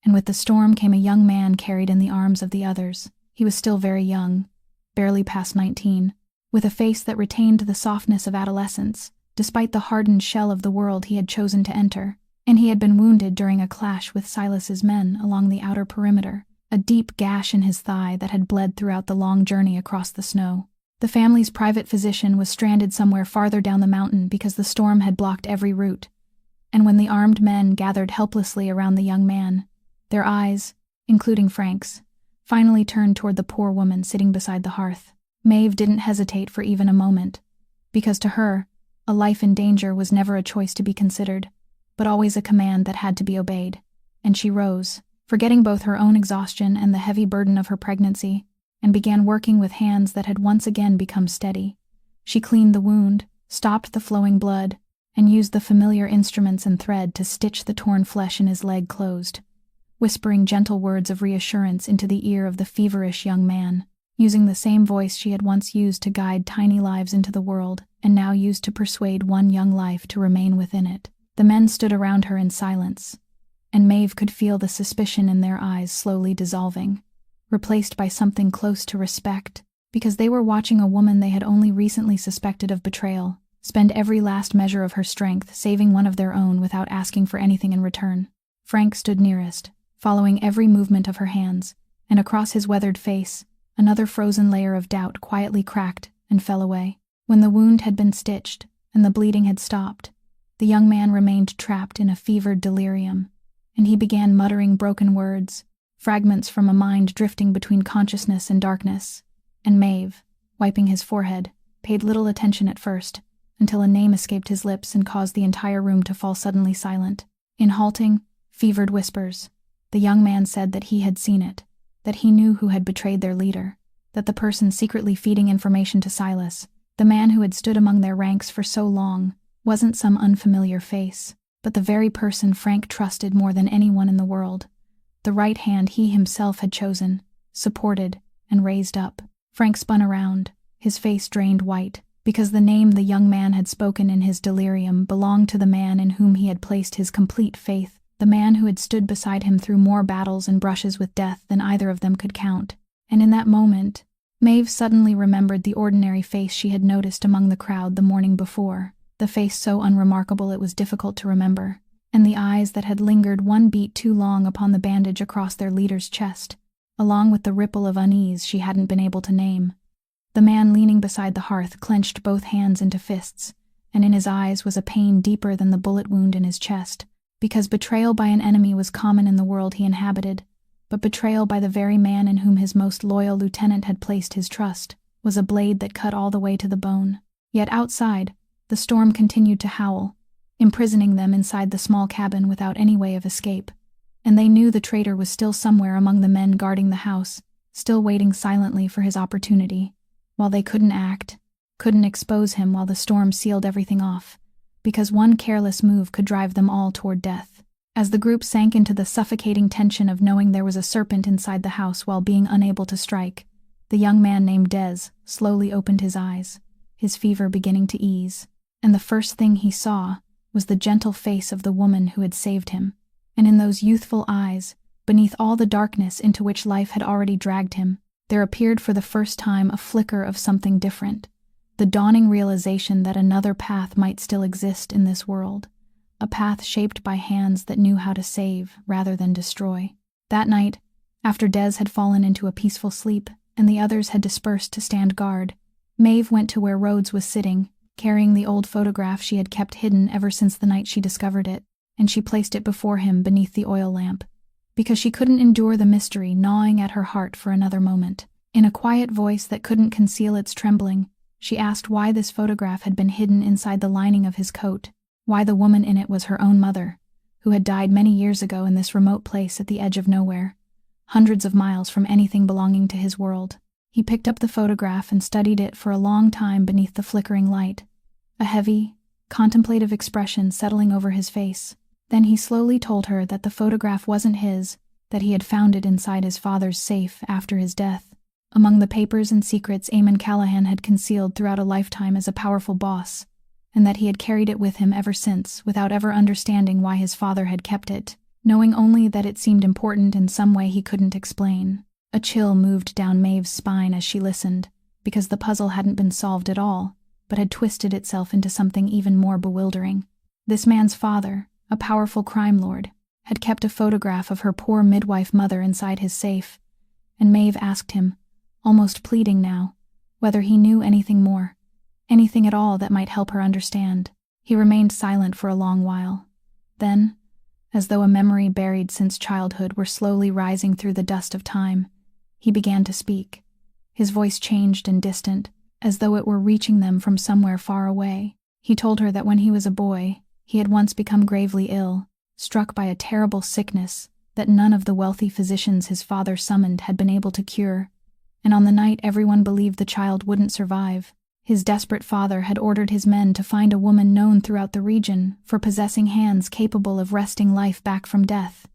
Speaker 1: And with the storm came a young man carried in the arms of the others. He was still very young, barely past 19, with a face that retained the softness of adolescence, despite the hardened shell of the world he had chosen to enter. And he had been wounded during a clash with Silas's men along the outer perimeter, a deep gash in his thigh that had bled throughout the long journey across the snow. The family's private physician was stranded somewhere farther down the mountain because the storm had blocked every route. And when the armed men gathered helplessly around the young man, their eyes, including Frank's, finally turned toward the poor woman sitting beside the hearth. Maeve didn't hesitate for even a moment, because to her, a life in danger was never a choice to be considered, but always a command that had to be obeyed. And she rose, forgetting both her own exhaustion and the heavy burden of her pregnancy, and began working with hands that had once again become steady. She cleaned the wound, stopped the flowing blood, and used the familiar instruments and thread to stitch the torn flesh in his leg closed, whispering gentle words of reassurance into the ear of the feverish young man, using the same voice she had once used to guide tiny lives into the world, and now used to persuade one young life to remain within it. The men stood around her in silence, and Maeve could feel the suspicion in their eyes slowly dissolving, replaced by something close to respect, because they were watching a woman they had only recently suspected of betrayal spend every last measure of her strength saving one of their own without asking for anything in return. Frank stood nearest, following every movement of her hands, and across his weathered face, another frozen layer of doubt quietly cracked and fell away. When the wound had been stitched and the bleeding had stopped, the young man remained trapped in a fevered delirium, and he began muttering broken words, fragments from a mind drifting between consciousness and darkness. And Maeve, wiping his forehead, paid little attention at first, until a name escaped his lips and caused the entire room to fall suddenly silent. In halting, fevered whispers, the young man said that he had seen it, that he knew who had betrayed their leader, that the person secretly feeding information to Silas, the man who had stood among their ranks for so long, wasn't some unfamiliar face, but the very person Frank trusted more than anyone in the world, the right hand he himself had chosen, supported, and raised up. Frank spun around, his face drained white, because the name the young man had spoken in his delirium belonged to the man in whom he had placed his complete faith, the man who had stood beside him through more battles and brushes with death than either of them could count. And in that moment, Maeve suddenly remembered the ordinary face she had noticed among the crowd the morning before, the face so unremarkable it was difficult to remember, and the eyes that had lingered one beat too long upon the bandage across their leader's chest, along with the ripple of unease she hadn't been able to name. The man leaning beside the hearth clenched both hands into fists, and in his eyes was a pain deeper than the bullet wound in his chest, because betrayal by an enemy was common in the world he inhabited, but betrayal by the very man in whom his most loyal lieutenant had placed his trust was a blade that cut all the way to the bone. Yet outside, the storm continued to howl, imprisoning them inside the small cabin without any way of escape, and they knew the traitor was still somewhere among the men guarding the house, still waiting silently for his opportunity, while they couldn't act, couldn't expose him while the storm sealed everything off, because one careless move could drive them all toward death. As the group sank into the suffocating tension of knowing there was a serpent inside the house while being unable to strike, the young man named Des slowly opened his eyes, his fever beginning to ease, and the first thing he saw was the gentle face of the woman who had saved him, and in those youthful eyes, beneath all the darkness into which life had already dragged him, there appeared for the first time a flicker of something different, the dawning realization that another path might still exist in this world, a path shaped by hands that knew how to save rather than destroy. That night, after Des had fallen into a peaceful sleep and the others had dispersed to stand guard, Maeve went to where Rhodes was sitting, carrying the old photograph she had kept hidden ever since the night she discovered it, and she placed it before him beneath the oil lamp, because she couldn't endure the mystery gnawing at her heart for another moment. In a quiet voice that couldn't conceal its trembling, she asked why this photograph had been hidden inside the lining of his coat, why the woman in it was her own mother, who had died many years ago in this remote place at the edge of nowhere, hundreds of miles from anything belonging to his world. He picked up the photograph and studied it for a long time beneath the flickering light, a heavy, contemplative expression settling over his face. Then he slowly told her that the photograph wasn't his, that he had found it inside his father's safe after his death, among the papers and secrets Eamon Callahan had concealed throughout a lifetime as a powerful boss, and that he had carried it with him ever since without ever understanding why his father had kept it, knowing only that it seemed important in some way he couldn't explain. A chill moved down Maeve's spine as she listened, because the puzzle hadn't been solved at all, but had twisted itself into something even more bewildering. This man's father, a powerful crime lord, had kept a photograph of her poor midwife mother inside his safe, and Maeve asked him, almost pleading now, whether he knew anything more, anything at all that might help her understand. He remained silent for a long while. Then, as though a memory buried since childhood were slowly rising through the dust of time, he began to speak. His voice changed and distant, as though it were reaching them from somewhere far away. He told her that when he was a boy, he had once become gravely ill, struck by a terrible sickness that none of the wealthy physicians his father summoned had been able to cure, and on the night everyone believed the child wouldn't survive, his desperate father had ordered his men to find a woman known throughout the region for possessing hands capable of wresting life back from death.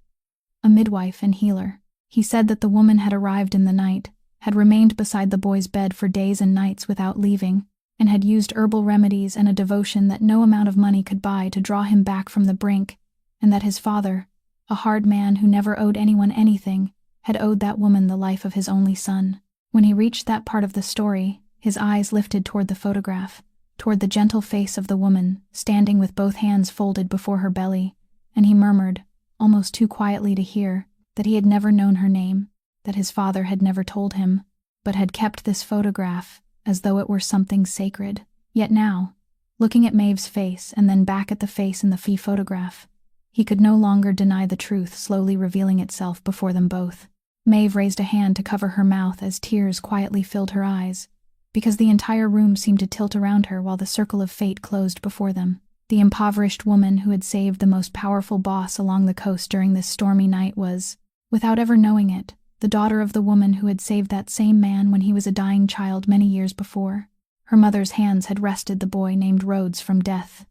Speaker 1: A midwife and healer. He said that the woman had arrived in the night, had remained beside the boy's bed for days and nights without leaving, and had used herbal remedies and a devotion that no amount of money could buy to draw him back from the brink, and that his father, a hard man who never owed anyone anything, had owed that woman the life of his only son. When he reached that part of the story, his eyes lifted toward the photograph, toward the gentle face of the woman, standing with both hands folded before her belly, and he murmured, almost too quietly to hear, that he had never known her name, that his father had never told him, but had kept this photograph as though it were something sacred. Yet now, looking at Maeve's face and then back at the face in the Fee photograph, he could no longer deny the truth slowly revealing itself before them both. Maeve raised a hand to cover her mouth as tears quietly filled her eyes, because the entire room seemed to tilt around her while the circle of fate closed before them. The impoverished woman who had saved the most powerful boss along the coast during this stormy night was, without ever knowing it, the daughter of the woman who had saved that same man when he was a dying child many years before. Her mother's hands had wrested the boy named Rhodes from death.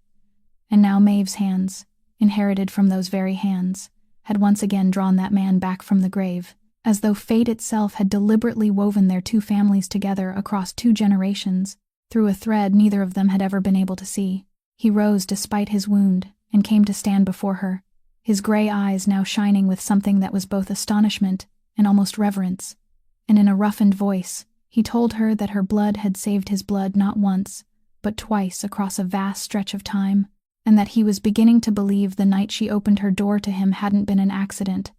Speaker 1: And now Maeve's hands, inherited from those very hands, had once again drawn that man back from the grave, as though fate itself had deliberately woven their two families together across 2 generations, through a thread neither of them had ever been able to see. He rose despite his wound and came to stand before her, his gray eyes now shining with something that was both astonishment and almost reverence, and in a roughened voice, he told her that her blood had saved his blood not once, but twice across a vast stretch of time, and that he was beginning to believe the night she opened her door to him hadn't been an accident,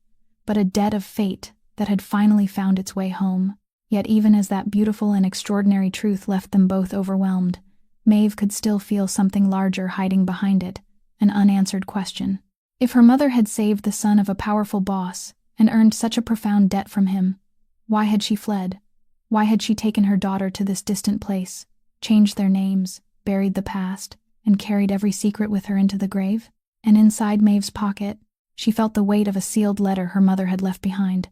Speaker 1: but a debt of fate that had finally found its way home. Yet even as that beautiful and extraordinary truth left them both overwhelmed, Maeve could still feel something larger hiding behind it, an unanswered question. If her mother had saved the son of a powerful boss and earned such a profound debt from him, why had she fled? Why had she taken her daughter to this distant place, changed their names, buried the past, and carried every secret with her into the grave? And inside Maeve's pocket, she felt the weight of a sealed letter her mother had left behind,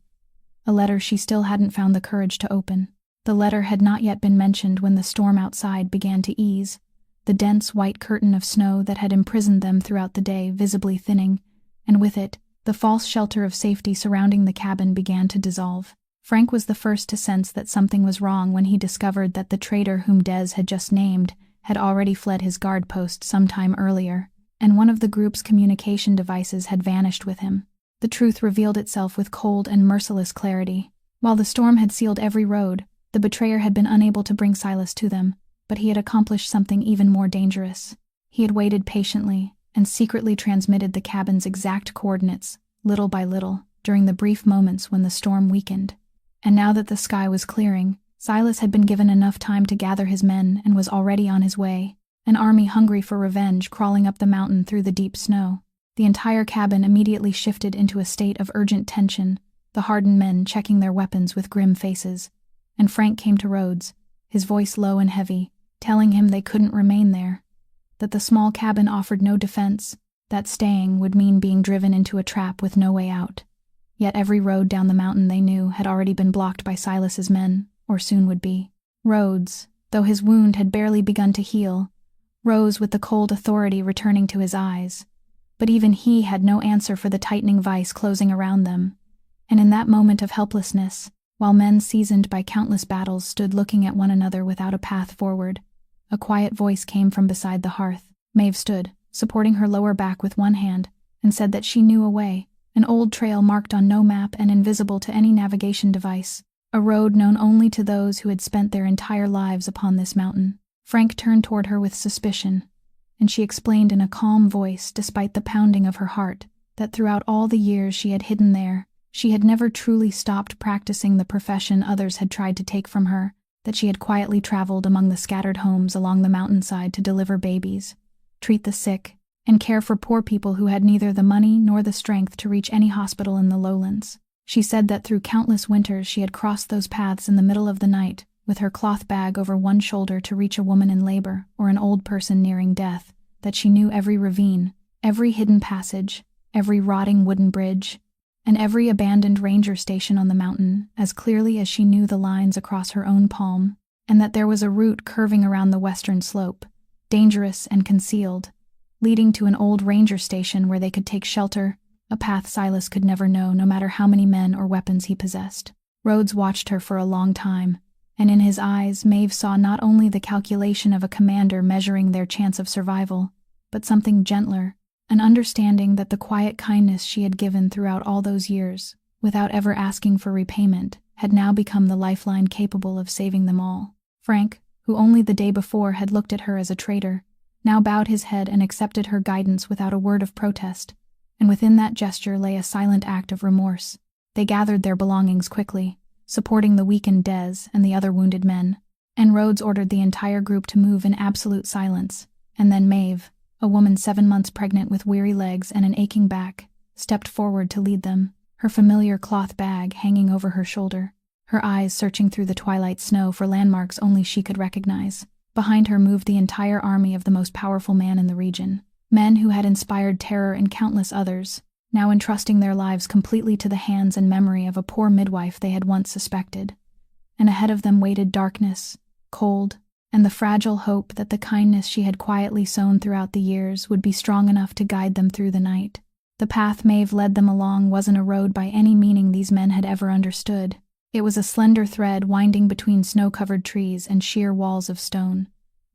Speaker 1: a letter she still hadn't found the courage to open. The letter had not yet been mentioned when the storm outside began to ease, the dense white curtain of snow that had imprisoned them throughout the day visibly thinning, and with it, the false shelter of safety surrounding the cabin began to dissolve. Frank was the first to sense that something was wrong when he discovered that the traitor whom Des had just named had already fled his guard post some time earlier, and one of the group's communication devices had vanished with him. The truth revealed itself with cold and merciless clarity. While the storm had sealed every road, the betrayer had been unable to bring Silas to them, but he had accomplished something even more dangerous. He had waited patiently and secretly transmitted the cabin's exact coordinates, little by little, during the brief moments when the storm weakened. And now that the sky was clearing, Silas had been given enough time to gather his men and was already on his way, an army hungry for revenge crawling up the mountain through the deep snow. The entire cabin immediately shifted into a state of urgent tension, the hardened men checking their weapons with grim faces. And Frank came to Rhodes, his voice low and heavy, telling him they couldn't remain there, that the small cabin offered no defense, that staying would mean being driven into a trap with no way out. Yet every road down the mountain, they knew, had already been blocked by Silas's men, or soon would be. Rhodes, though his wound had barely begun to heal, rose with the cold authority returning to his eyes. But even he had no answer for the tightening vice closing around them. And in that moment of helplessness, while men seasoned by countless battles stood looking at one another without a path forward, a quiet voice came from beside the hearth. Maeve stood, supporting her lower back with one hand, and said that she knew a way, an old trail marked on no map and invisible to any navigation device, a road known only to those who had spent their entire lives upon this mountain. Frank turned toward her with suspicion, and she explained in a calm voice, despite the pounding of her heart, that throughout all the years she had hidden there, she had never truly stopped practicing the profession others had tried to take from her, that she had quietly traveled among the scattered homes along the mountainside to deliver babies, treat the sick, and care for poor people who had neither the money nor the strength to reach any hospital in the lowlands. She said that through countless winters she had crossed those paths in the middle of the night, with her cloth bag over one shoulder to reach a woman in labor or an old person nearing death, that she knew every ravine, every hidden passage, every rotting wooden bridge, and every abandoned ranger station on the mountain as clearly as she knew the lines across her own palm, and that there was a route curving around the western slope, dangerous and concealed, leading to an old ranger station where they could take shelter, a path Silas could never know, no matter how many men or weapons he possessed. Rhodes watched her for a long time, and in his eyes Maeve saw not only the calculation of a commander measuring their chance of survival, but something gentler, an understanding that the quiet kindness she had given throughout all those years, without ever asking for repayment, had now become the lifeline capable of saving them all. Frank, who only the day before had looked at her as a traitor, now bowed his head and accepted her guidance without a word of protest, and within that gesture lay a silent act of remorse. They gathered their belongings quickly, supporting the weakened Des and the other wounded men, and Rhodes ordered the entire group to move in absolute silence, and then Maeve, a woman 7 months pregnant with weary legs and an aching back, stepped forward to lead them, her familiar cloth bag hanging over her shoulder, her eyes searching through the twilight snow for landmarks only she could recognize. Behind her moved the entire army of the most powerful man in the region, men who had inspired terror in countless others, now entrusting their lives completely to the hands and memory of a poor midwife they had once suspected. And ahead of them waited darkness, cold, and the fragile hope that the kindness she had quietly sown throughout the years would be strong enough to guide them through the night. The path Maeve led them along wasn't a road by any meaning these men had ever understood. It was a slender thread winding between snow-covered trees and sheer walls of stone,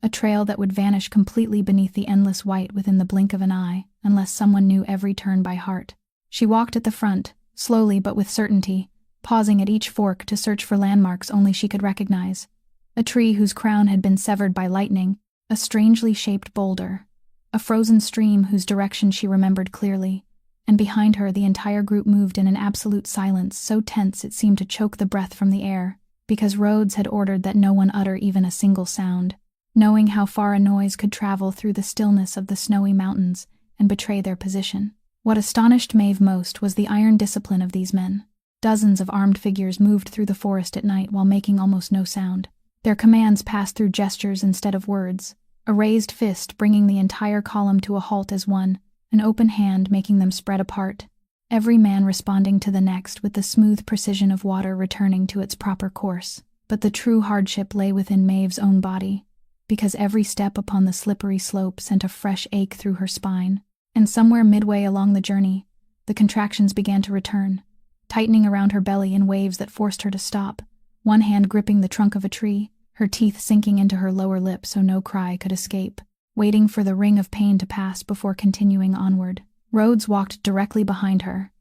Speaker 1: a trail that would vanish completely beneath the endless white within the blink of an eye, unless someone knew every turn by heart. She walked at the front, slowly but with certainty, pausing at each fork to search for landmarks only she could recognize. A tree whose crown had been severed by lightning, a strangely shaped boulder, a frozen stream whose direction she remembered clearly, and behind her the entire group moved in an absolute silence so tense it seemed to choke the breath from the air, because Rhodes had ordered that no one utter even a single sound, knowing how far a noise could travel through the stillness of the snowy mountains and betray their position. What astonished Maeve most was the iron discipline of these men. Dozens of armed figures moved through the forest at night while making almost no sound. Their commands passed through gestures instead of words, a raised fist bringing the entire column to a halt as one, an open hand making them spread apart, every man responding to the next with the smooth precision of water returning to its proper course. But the true hardship lay within Maeve's own body, because every step upon the slippery slope sent a fresh ache through her spine, and somewhere midway along the journey, the contractions began to return, tightening around her belly in waves that forced her to stop, one hand gripping the trunk of a tree, her teeth sinking into her lower lip so no cry could escape, waiting for the ring of pain to pass before continuing onward. Rhodes walked directly behind her,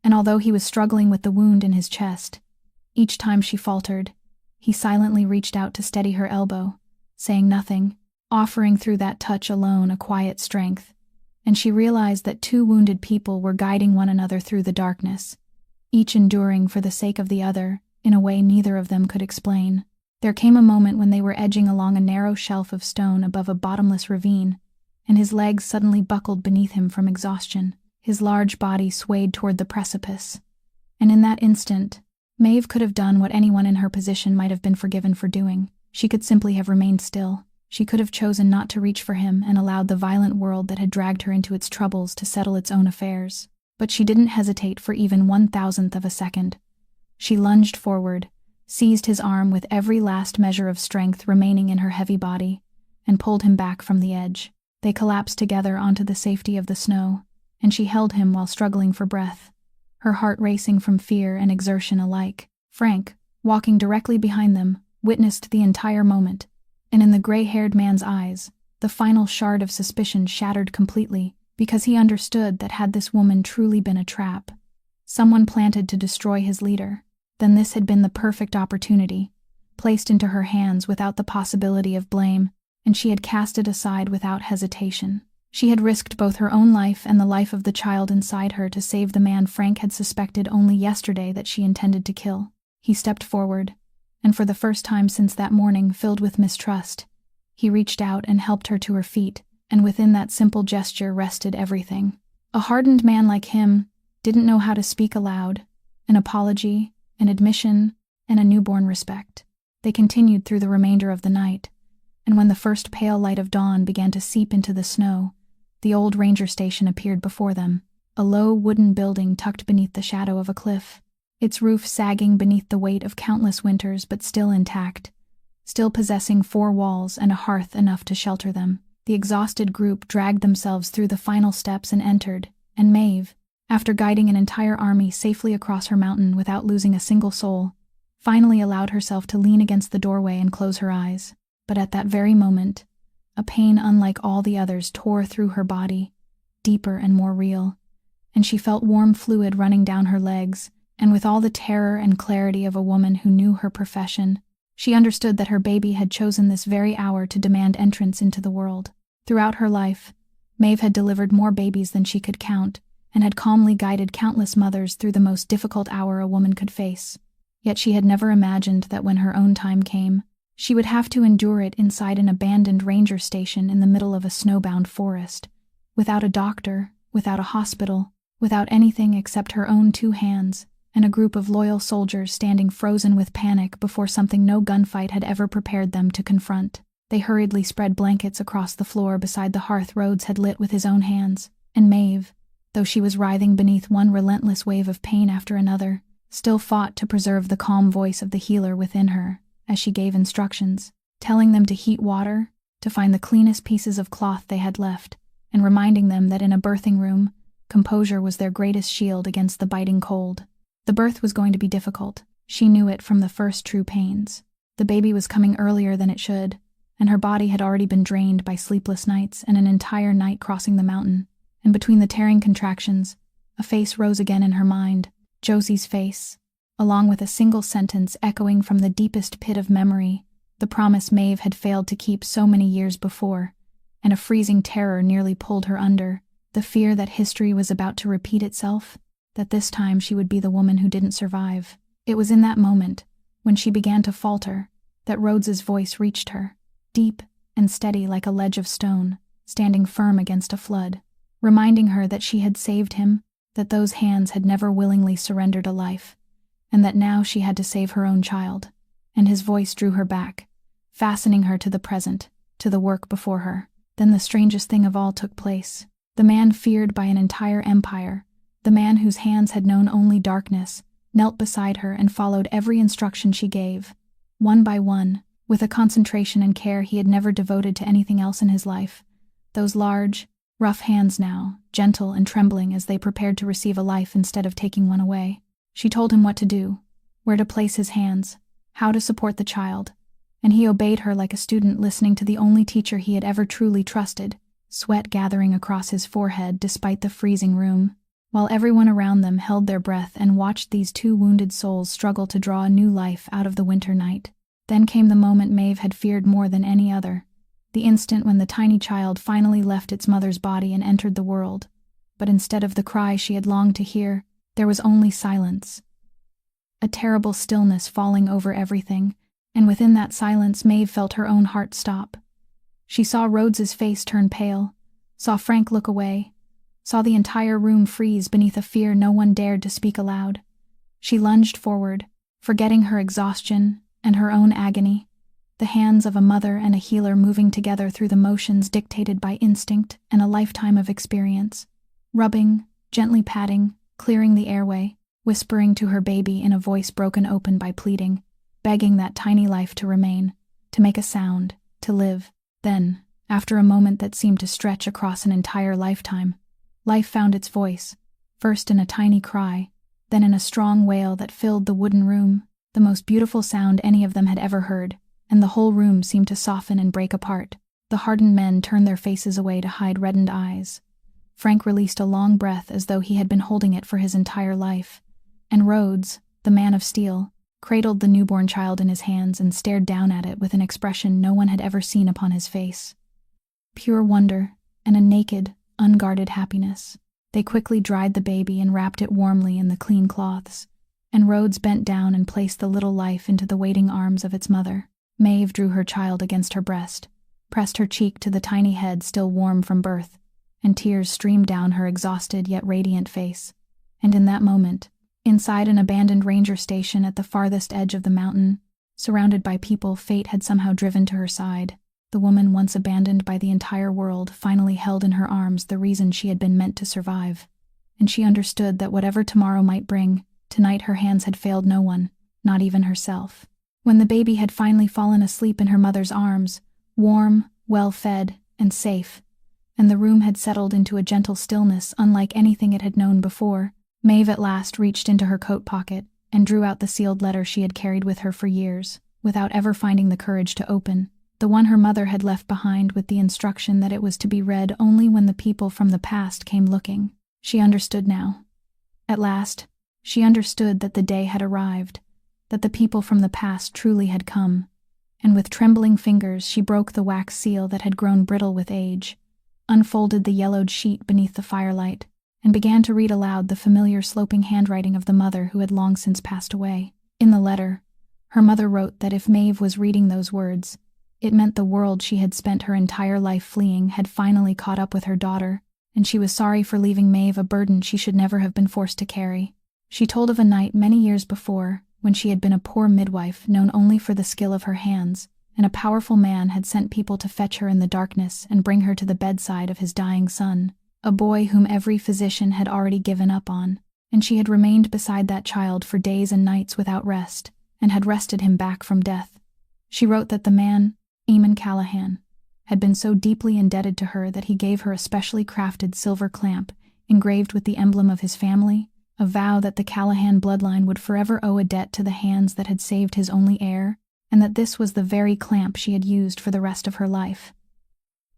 Speaker 1: and although he was struggling with the wound in his chest, each time she faltered, he silently reached out to steady her elbow, saying nothing, offering through that touch alone a quiet strength. And she realized that two wounded people were guiding one another through the darkness, each enduring for the sake of the other, in a way neither of them could explain. There came a moment when they were edging along a narrow shelf of stone above a bottomless ravine, and his legs suddenly buckled beneath him from exhaustion. His large body swayed toward the precipice. And in that instant, Maeve could have done what anyone in her position might have been forgiven for doing. She could simply have remained still. She could have chosen not to reach for him and allowed the violent world that had dragged her into its troubles to settle its own affairs. But she didn't hesitate for even 1,000th of a second. She lunged forward, seized his arm with every last measure of strength remaining in her heavy body, and pulled him back from the edge. They collapsed together onto the safety of the snow, and she held him while struggling for breath, her heart racing from fear and exertion alike. Frank, walking directly behind them, witnessed the entire moment, and in the gray-haired man's eyes, the final shard of suspicion shattered completely, because he understood that had this woman truly been a trap, someone planted to destroy his leader, then this had been the perfect opportunity, placed into her hands without the possibility of blame, and she had cast it aside without hesitation. She had risked both her own life and the life of the child inside her to save the man Frank had suspected only yesterday that she intended to kill. He stepped forward, and for the first time since that morning filled with mistrust, he reached out and helped her to her feet, and within that simple gesture rested everything. A hardened man like him didn't know how to speak aloud, an apology, an admission, and a newborn respect. They continued through the remainder of the night, and when the first pale light of dawn began to seep into the snow, the old ranger station appeared before them, a low wooden building tucked beneath the shadow of a cliff, its roof sagging beneath the weight of countless winters but still intact, still possessing 4 walls and a hearth enough to shelter them. The exhausted group dragged themselves through the final steps and entered, and Maeve, after guiding an entire army safely across her mountain without losing a single soul, finally allowed herself to lean against the doorway and close her eyes. But at that very moment, a pain unlike all the others tore through her body, deeper and more real, and she felt warm fluid running down her legs, and with all the terror and clarity of a woman who knew her profession, she understood that her baby had chosen this very hour to demand entrance into the world. Throughout her life, Maeve had delivered more babies than she could count, and had calmly guided countless mothers through the most difficult hour a woman could face. Yet she had never imagined that when her own time came, she would have to endure it inside an abandoned ranger station in the middle of a snowbound forest, without a doctor, without a hospital, without anything except her own 2 hands, and a group of loyal soldiers standing frozen with panic before something no gunfight had ever prepared them to confront. They hurriedly spread blankets across the floor beside the hearth Rhodes had lit with his own hands, and Maeve, though she was writhing beneath one relentless wave of pain after another, still fought to preserve the calm voice of the healer within her, as she gave instructions, telling them to heat water, to find the cleanest pieces of cloth they had left, and reminding them that in a birthing room, composure was their greatest shield against the biting cold. The birth was going to be difficult. She knew it from the first true pains. The baby was coming earlier than it should, and her body had already been drained by sleepless nights and an entire night crossing the mountain. And between the tearing contractions, a face rose again in her mind, Josie's face, along with a single sentence echoing from the deepest pit of memory, the promise Maeve had failed to keep so many years before, and a freezing terror nearly pulled her under, the fear that history was about to repeat itself, that this time she would be the woman who didn't survive. It was in that moment, when she began to falter, that Rhodes's voice reached her, deep and steady like a ledge of stone, standing firm against a flood, reminding her that she had saved him, that those hands had never willingly surrendered a life, and that now she had to save her own child. And his voice drew her back, fastening her to the present, to the work before her. Then the strangest thing of all took place. The man feared by an entire empire, the man whose hands had known only darkness, knelt beside her and followed every instruction she gave, one by one, with a concentration and care he had never devoted to anything else in his life. Those large, rough hands now, gentle and trembling as they prepared to receive a life instead of taking one away. She told him what to do, where to place his hands, how to support the child, and he obeyed her like a student listening to the only teacher he had ever truly trusted, sweat gathering across his forehead despite the freezing room, while everyone around them held their breath and watched these 2 wounded souls struggle to draw a new life out of the winter night. Then came the moment Maeve had feared more than any other, the instant when the tiny child finally left its mother's body and entered the world. But instead of the cry she had longed to hear, there was only silence. A terrible stillness falling over everything, and within that silence Maeve felt her own heart stop. She saw Rhodes's face turn pale, saw Frank look away, saw the entire room freeze beneath a fear no one dared to speak aloud. She lunged forward, forgetting her exhaustion and her own agony, the hands of a mother and a healer moving together through the motions dictated by instinct and a lifetime of experience, rubbing, gently patting, clearing the airway, whispering to her baby in a voice broken open by pleading, begging that tiny life to remain, to make a sound, to live. Then, after a moment that seemed to stretch across an entire lifetime, life found its voice, first in a tiny cry, then in a strong wail that filled the wooden room, the most beautiful sound any of them had ever heard, and the whole room seemed to soften and break apart. The hardened men turned their faces away to hide reddened eyes. Frank released a long breath as though he had been holding it for his entire life, and Rhodes, the man of steel, cradled the newborn child in his hands and stared down at it with an expression no one had ever seen upon his face. Pure wonder and a naked, unguarded happiness. They quickly dried the baby and wrapped it warmly in the clean cloths, and Rhodes bent down and placed the little life into the waiting arms of its mother. Maeve drew her child against her breast, pressed her cheek to the tiny head still warm from birth, and tears streamed down her exhausted yet radiant face. And in that moment, inside an abandoned ranger station at the farthest edge of the mountain, surrounded by people fate had somehow driven to her side, the woman once abandoned by the entire world finally held in her arms the reason she had been meant to survive. And she understood that whatever tomorrow might bring, tonight her hands had failed no one, not even herself. When the baby had finally fallen asleep in her mother's arms, warm, well-fed, and safe, and the room had settled into a gentle stillness unlike anything it had known before, Maeve at last reached into her coat pocket and drew out the sealed letter she had carried with her for years, without ever finding the courage to open, the one her mother had left behind with the instruction that it was to be read only when the people from the past came looking. She understood now. At last, she understood that the day had arrived, that the people from the past truly had come, and with trembling fingers she broke the wax seal that had grown brittle with age, unfolded the yellowed sheet beneath the firelight, and began to read aloud the familiar sloping handwriting of the mother who had long since passed away. In the letter, her mother wrote that if Maeve was reading those words, it meant the world she had spent her entire life fleeing had finally caught up with her daughter, and she was sorry for leaving Maeve a burden she should never have been forced to carry. She told of a night many years before, when she had been a poor midwife known only for the skill of her hands, and a powerful man had sent people to fetch her in the darkness and bring her to the bedside of his dying son, a boy whom every physician had already given up on, and she had remained beside that child for days and nights without rest, and had wrested him back from death. She wrote that the man, Eamon Callahan, had been so deeply indebted to her that he gave her a specially crafted silver clamp engraved with the emblem of his family, a vow that the Callahan bloodline would forever owe a debt to the hands that had saved his only heir, and that this was the very clamp she had used for the rest of her life.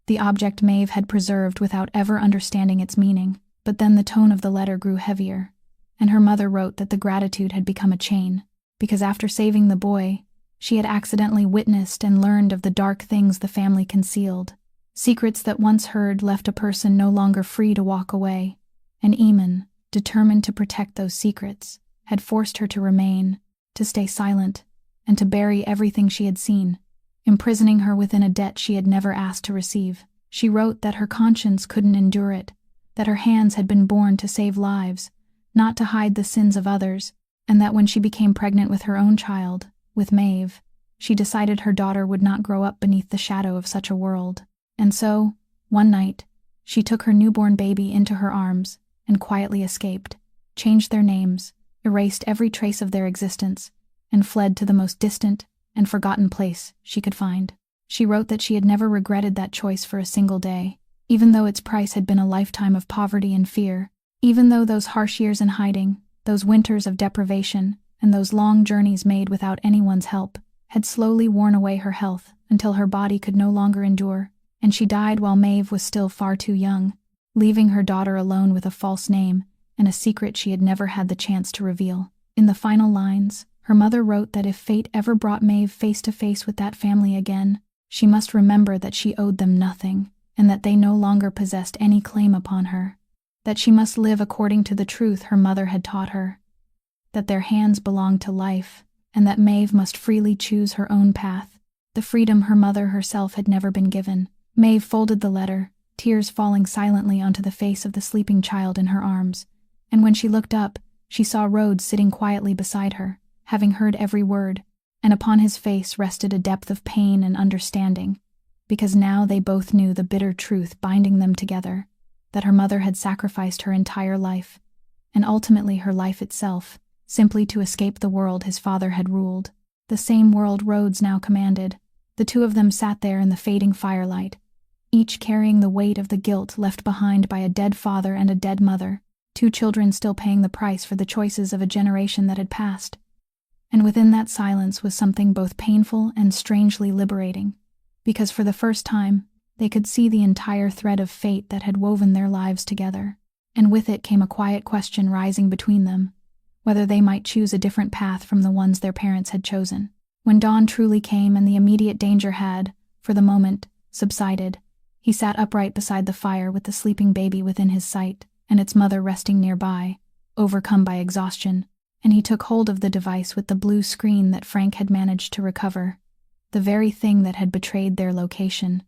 Speaker 1: The object Maeve had preserved without ever understanding its meaning, but then the tone of the letter grew heavier, and her mother wrote that the gratitude had become a chain, because after saving the boy, she had accidentally witnessed and learned of the dark things the family concealed. Secrets that once heard left a person no longer free to walk away, and Eamon, determined to protect those secrets, had forced her to remain, to stay silent, and to bury everything she had seen, imprisoning her within a debt she had never asked to receive. She wrote that her conscience couldn't endure it, that her hands had been born to save lives, not to hide the sins of others, and that when she became pregnant with her own child, with Maeve, she decided her daughter would not grow up beneath the shadow of such a world. And so, one night, she took her newborn baby into her arms and quietly escaped, changed their names, erased every trace of their existence, and fled to the most distant and forgotten place she could find. She wrote that she had never regretted that choice for a single day, even though its price had been a lifetime of poverty and fear, even though those harsh years in hiding, those winters of deprivation, and those long journeys made without anyone's help, had slowly worn away her health until her body could no longer endure, and she died while Maeve was still far too young, leaving her daughter alone with a false name and a secret she had never had the chance to reveal. In the final lines, Her mother wrote that if fate ever brought Maeve face to face with that family again, she must remember that she owed them nothing, and that they no longer possessed any claim upon her. That she must live according to the truth her mother had taught her. That their hands belonged to life, and that Maeve must freely choose her own path, the freedom her mother herself had never been given. Maeve folded the letter, tears falling silently onto the face of the sleeping child in her arms, and when she looked up, she saw Rhodes sitting quietly beside her, having heard every word, and upon his face rested a depth of pain and understanding, because now they both knew the bitter truth binding them together, that her mother had sacrificed her entire life, and ultimately her life itself, simply to escape the world his father had ruled, the same world Rhodes now commanded. The two of them sat there in the fading firelight, each carrying the weight of the guilt left behind by a dead father and a dead mother, two children still paying the price for the choices of a generation that had passed. And within that silence was something both painful and strangely liberating, because for the first time, they could see the entire thread of fate that had woven their lives together, and with it came a quiet question rising between them, whether they might choose a different path from the ones their parents had chosen. When dawn truly came and the immediate danger had, for the moment, subsided, he sat upright beside the fire with the sleeping baby within his sight, and its mother resting nearby, overcome by exhaustion, and he took hold of the device with the blue screen that Frank had managed to recover, the very thing that had betrayed their location,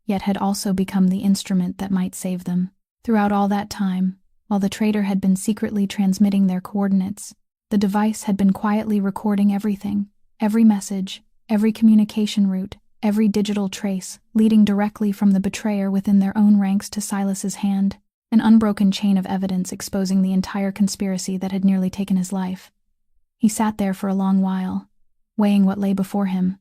Speaker 1: yet had also become the instrument that might save them. Throughout all that time, while the traitor had been secretly transmitting their coordinates, the device had been quietly recording everything, every message, every communication route, every digital trace, leading directly from the betrayer within their own ranks to Silas's hand, an unbroken chain of evidence exposing the entire conspiracy that had nearly taken his life. He sat there for a long while, weighing what lay before him,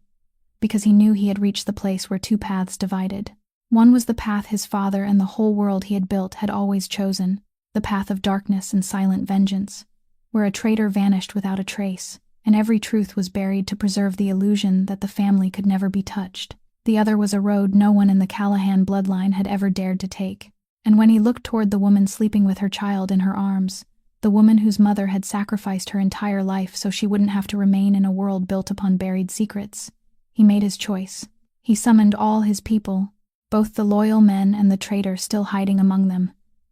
Speaker 1: because he knew he had reached the place where two paths divided. One was the path his father and the whole world he had built had always chosen, the path of darkness and silent vengeance, where a traitor vanished without a trace, and every truth was buried to preserve the illusion that the family could never be touched. The other was a road no one in the Callahan bloodline had ever dared to take. And when he looked toward the woman sleeping with her child in her arms, the woman whose mother had sacrificed her entire life so she wouldn't have to remain in a world built upon buried secrets, he made his choice. He summoned all his people, both the loyal men and the traitor still hiding among them,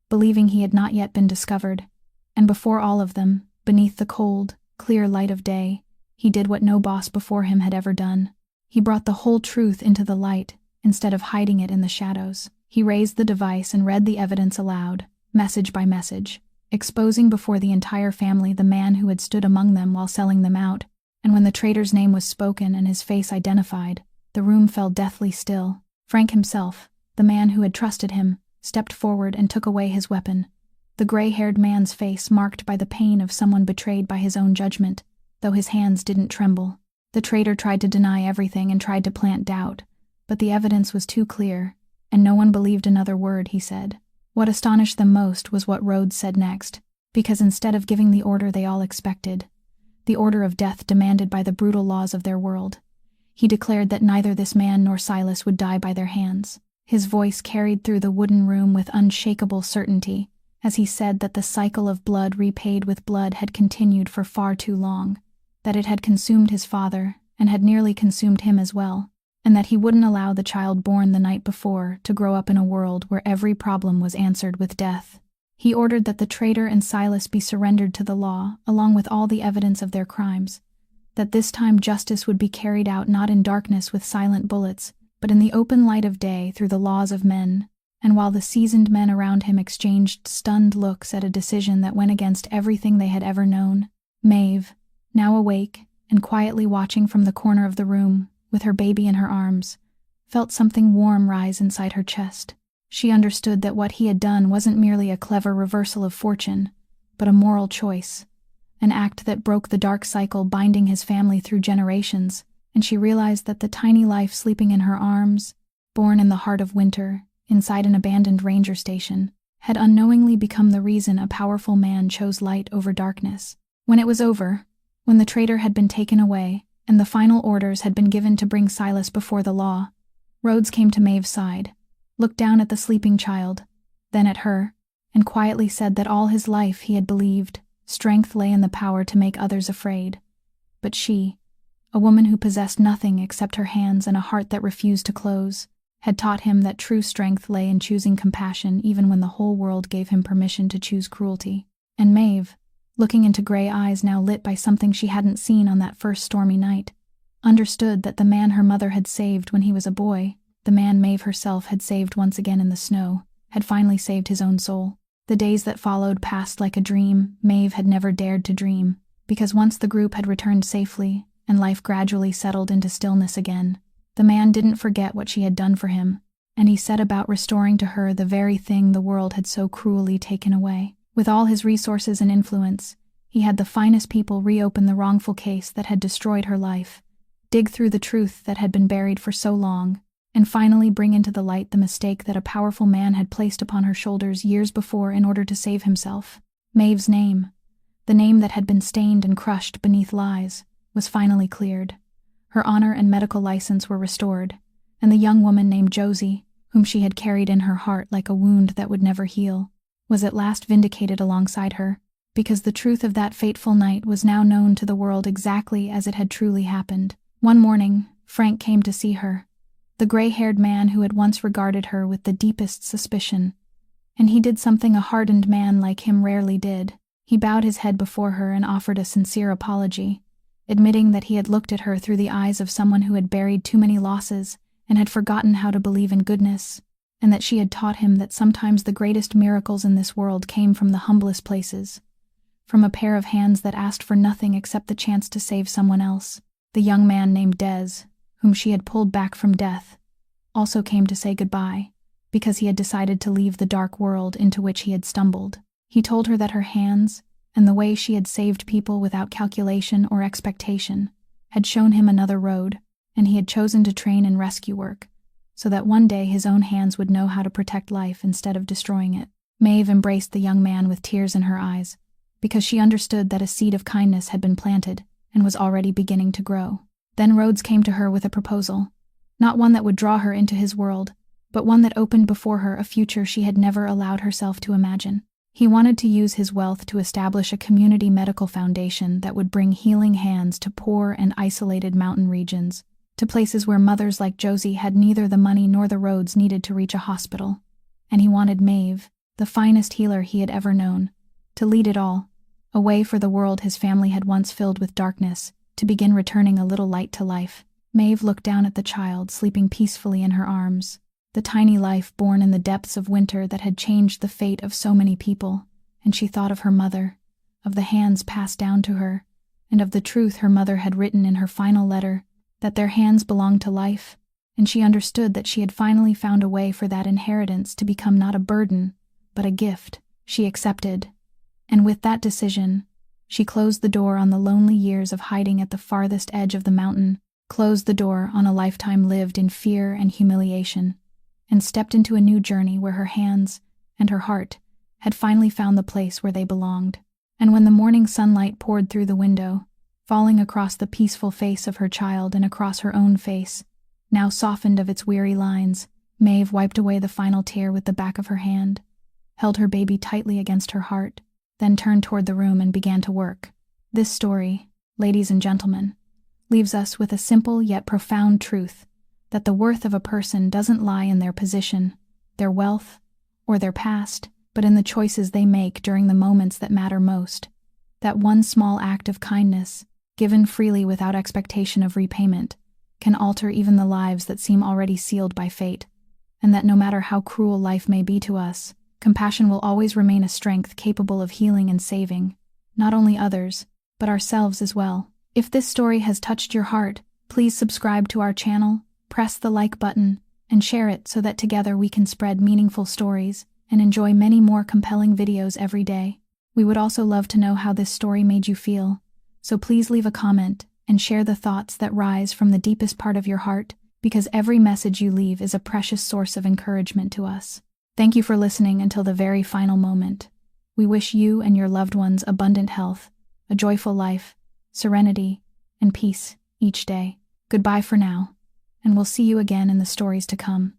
Speaker 1: believing he had not yet been discovered, and before all of them, beneath the cold, clear light of day, he did what no boss before him had ever done. He brought the whole truth into the light, instead of hiding it in the shadows. He raised the device and read the evidence aloud, message by message, exposing before the entire family the man who had stood among them while selling them out, and when the traitor's name was spoken and his face identified, the room fell deathly still. Frank himself, the man who had trusted him, stepped forward and took away his weapon, the gray-haired man's face marked by the pain of someone betrayed by his own judgment, though his hands didn't tremble. The traitor tried to deny everything and tried to plant doubt, but the evidence was too clear, and no one believed another word he said. What astonished them most was what Rhodes said next, because instead of giving the order they all expected, the order of death demanded by the brutal laws of their world, he declared that neither this man nor Silas would die by their hands. His voice carried through the wooden room with unshakable certainty, as he said that the cycle of blood repaid with blood had continued for far too long, that it had consumed his father, and had nearly consumed him as well, and that he wouldn't allow the child born the night before to grow up in a world where every problem was answered with death. He ordered that the traitor and Silas be surrendered to the law, along with all the evidence of their crimes, that this time justice would be carried out not in darkness with silent bullets, but in the open light of day through the laws of men. And while the seasoned men around him exchanged stunned looks at a decision that went against everything they had ever known, Maeve, now awake and quietly watching from the corner of the room, with her baby in her arms, felt something warm rise inside her chest. She understood that what he had done wasn't merely a clever reversal of fortune, but a moral choice, an act that broke the dark cycle binding his family through generations, and she realized that the tiny life sleeping in her arms, born in the heart of winter, inside an abandoned ranger station, had unknowingly become the reason a powerful man chose light over darkness. When it was over, when the traitor had been taken away, and the final orders had been given to bring Silas before the law, Rhodes came to Maeve's side, looked down at the sleeping child, then at her, and quietly said that all his life he had believed strength lay in the power to make others afraid, But she, a woman who possessed nothing except her hands and a heart that refused to close, had taught him that true strength lay in choosing compassion even when the whole world gave him permission to choose cruelty. And Maeve, looking into gray eyes now lit by something she hadn't seen on that first stormy night, understood that the man her mother had saved when he was a boy, the man Maeve herself had saved once again in the snow, had finally saved his own soul. The days that followed passed like a dream Maeve had never dared to dream, because once the group had returned safely and life gradually settled into stillness again, the man didn't forget what she had done for him, and he set about restoring to her the very thing the world had so cruelly taken away. With all his resources and influence, he had the finest people reopen the wrongful case that had destroyed her life, dig through the truth that had been buried for so long, and finally bring into the light the mistake that a powerful man had placed upon her shoulders years before in order to save himself. Maeve's name, the name that had been stained and crushed beneath lies, was finally cleared. Her honor and medical license were restored, and the young woman named Josie, whom she had carried in her heart like a wound that would never heal, was at last vindicated alongside her, because the truth of that fateful night was now known to the world exactly as it had truly happened. One morning, Frank came to see her, the gray-haired man who had once regarded her with the deepest suspicion, and he did something a hardened man like him rarely did. He bowed his head before her and offered a sincere apology, admitting that he had looked at her through the eyes of someone who had buried too many losses and had forgotten how to believe in goodness, and that she had taught him that sometimes the greatest miracles in this world came from the humblest places, from a pair of hands that asked for nothing except the chance to save someone else. The young man named Des, whom she had pulled back from death, also came to say goodbye, because he had decided to leave the dark world into which he had stumbled. He told her that her hands, and the way she had saved people without calculation or expectation, had shown him another road, and he had chosen to train in rescue work, so that one day his own hands would know how to protect life instead of destroying it. Maeve embraced the young man with tears in her eyes, because she understood that a seed of kindness had been planted and was already beginning to grow. Then Rhodes came to her with a proposal, not one that would draw her into his world, but one that opened before her a future she had never allowed herself to imagine. He wanted to use his wealth to establish a community medical foundation that would bring healing hands to poor and isolated mountain regions, to places where mothers like Josie had neither the money nor the roads needed to reach a hospital. And he wanted Maeve, the finest healer he had ever known, to lead it all, a way for the world his family had once filled with darkness, to begin returning a little light to life. Maeve looked down at the child sleeping peacefully in her arms, the tiny life born in the depths of winter that had changed the fate of so many people, and she thought of her mother, of the hands passed down to her, and of the truth her mother had written in her final letter, that their hands belonged to life, and she understood that she had finally found a way for that inheritance to become not a burden, but a gift. She accepted, and with that decision, she closed the door on the lonely years of hiding at the farthest edge of the mountain, closed the door on a lifetime lived in fear and humiliation, and stepped into a new journey where her hands and her heart had finally found the place where they belonged. And when the morning sunlight poured through the window, falling across the peaceful face of her child and across her own face, now softened of its weary lines, Maeve wiped away the final tear with the back of her hand, held her baby tightly against her heart, then turned toward the room and began to work. This story, ladies and gentlemen, leaves us with a simple yet profound truth, that the worth of a person doesn't lie in their position, their wealth, or their past, but in the choices they make during the moments that matter most. That one small act of kindness, given freely without expectation of repayment, can alter even the lives that seem already sealed by fate, and that no matter how cruel life may be to us, compassion will always remain a strength capable of healing and saving, not only others, but ourselves as well. If this story has touched your heart, please subscribe to our channel, press the like button, and share it so that together we can spread meaningful stories and enjoy many more compelling videos every day. We would also love to know how this story made you feel, so please leave a comment and share the thoughts that rise from the deepest part of your heart, because every message you leave is a precious source of encouragement to us. Thank you for listening until the very final moment. We wish you and your loved ones abundant health, a joyful life, serenity, and peace each day. Goodbye for now, and we'll see you again in the stories to come.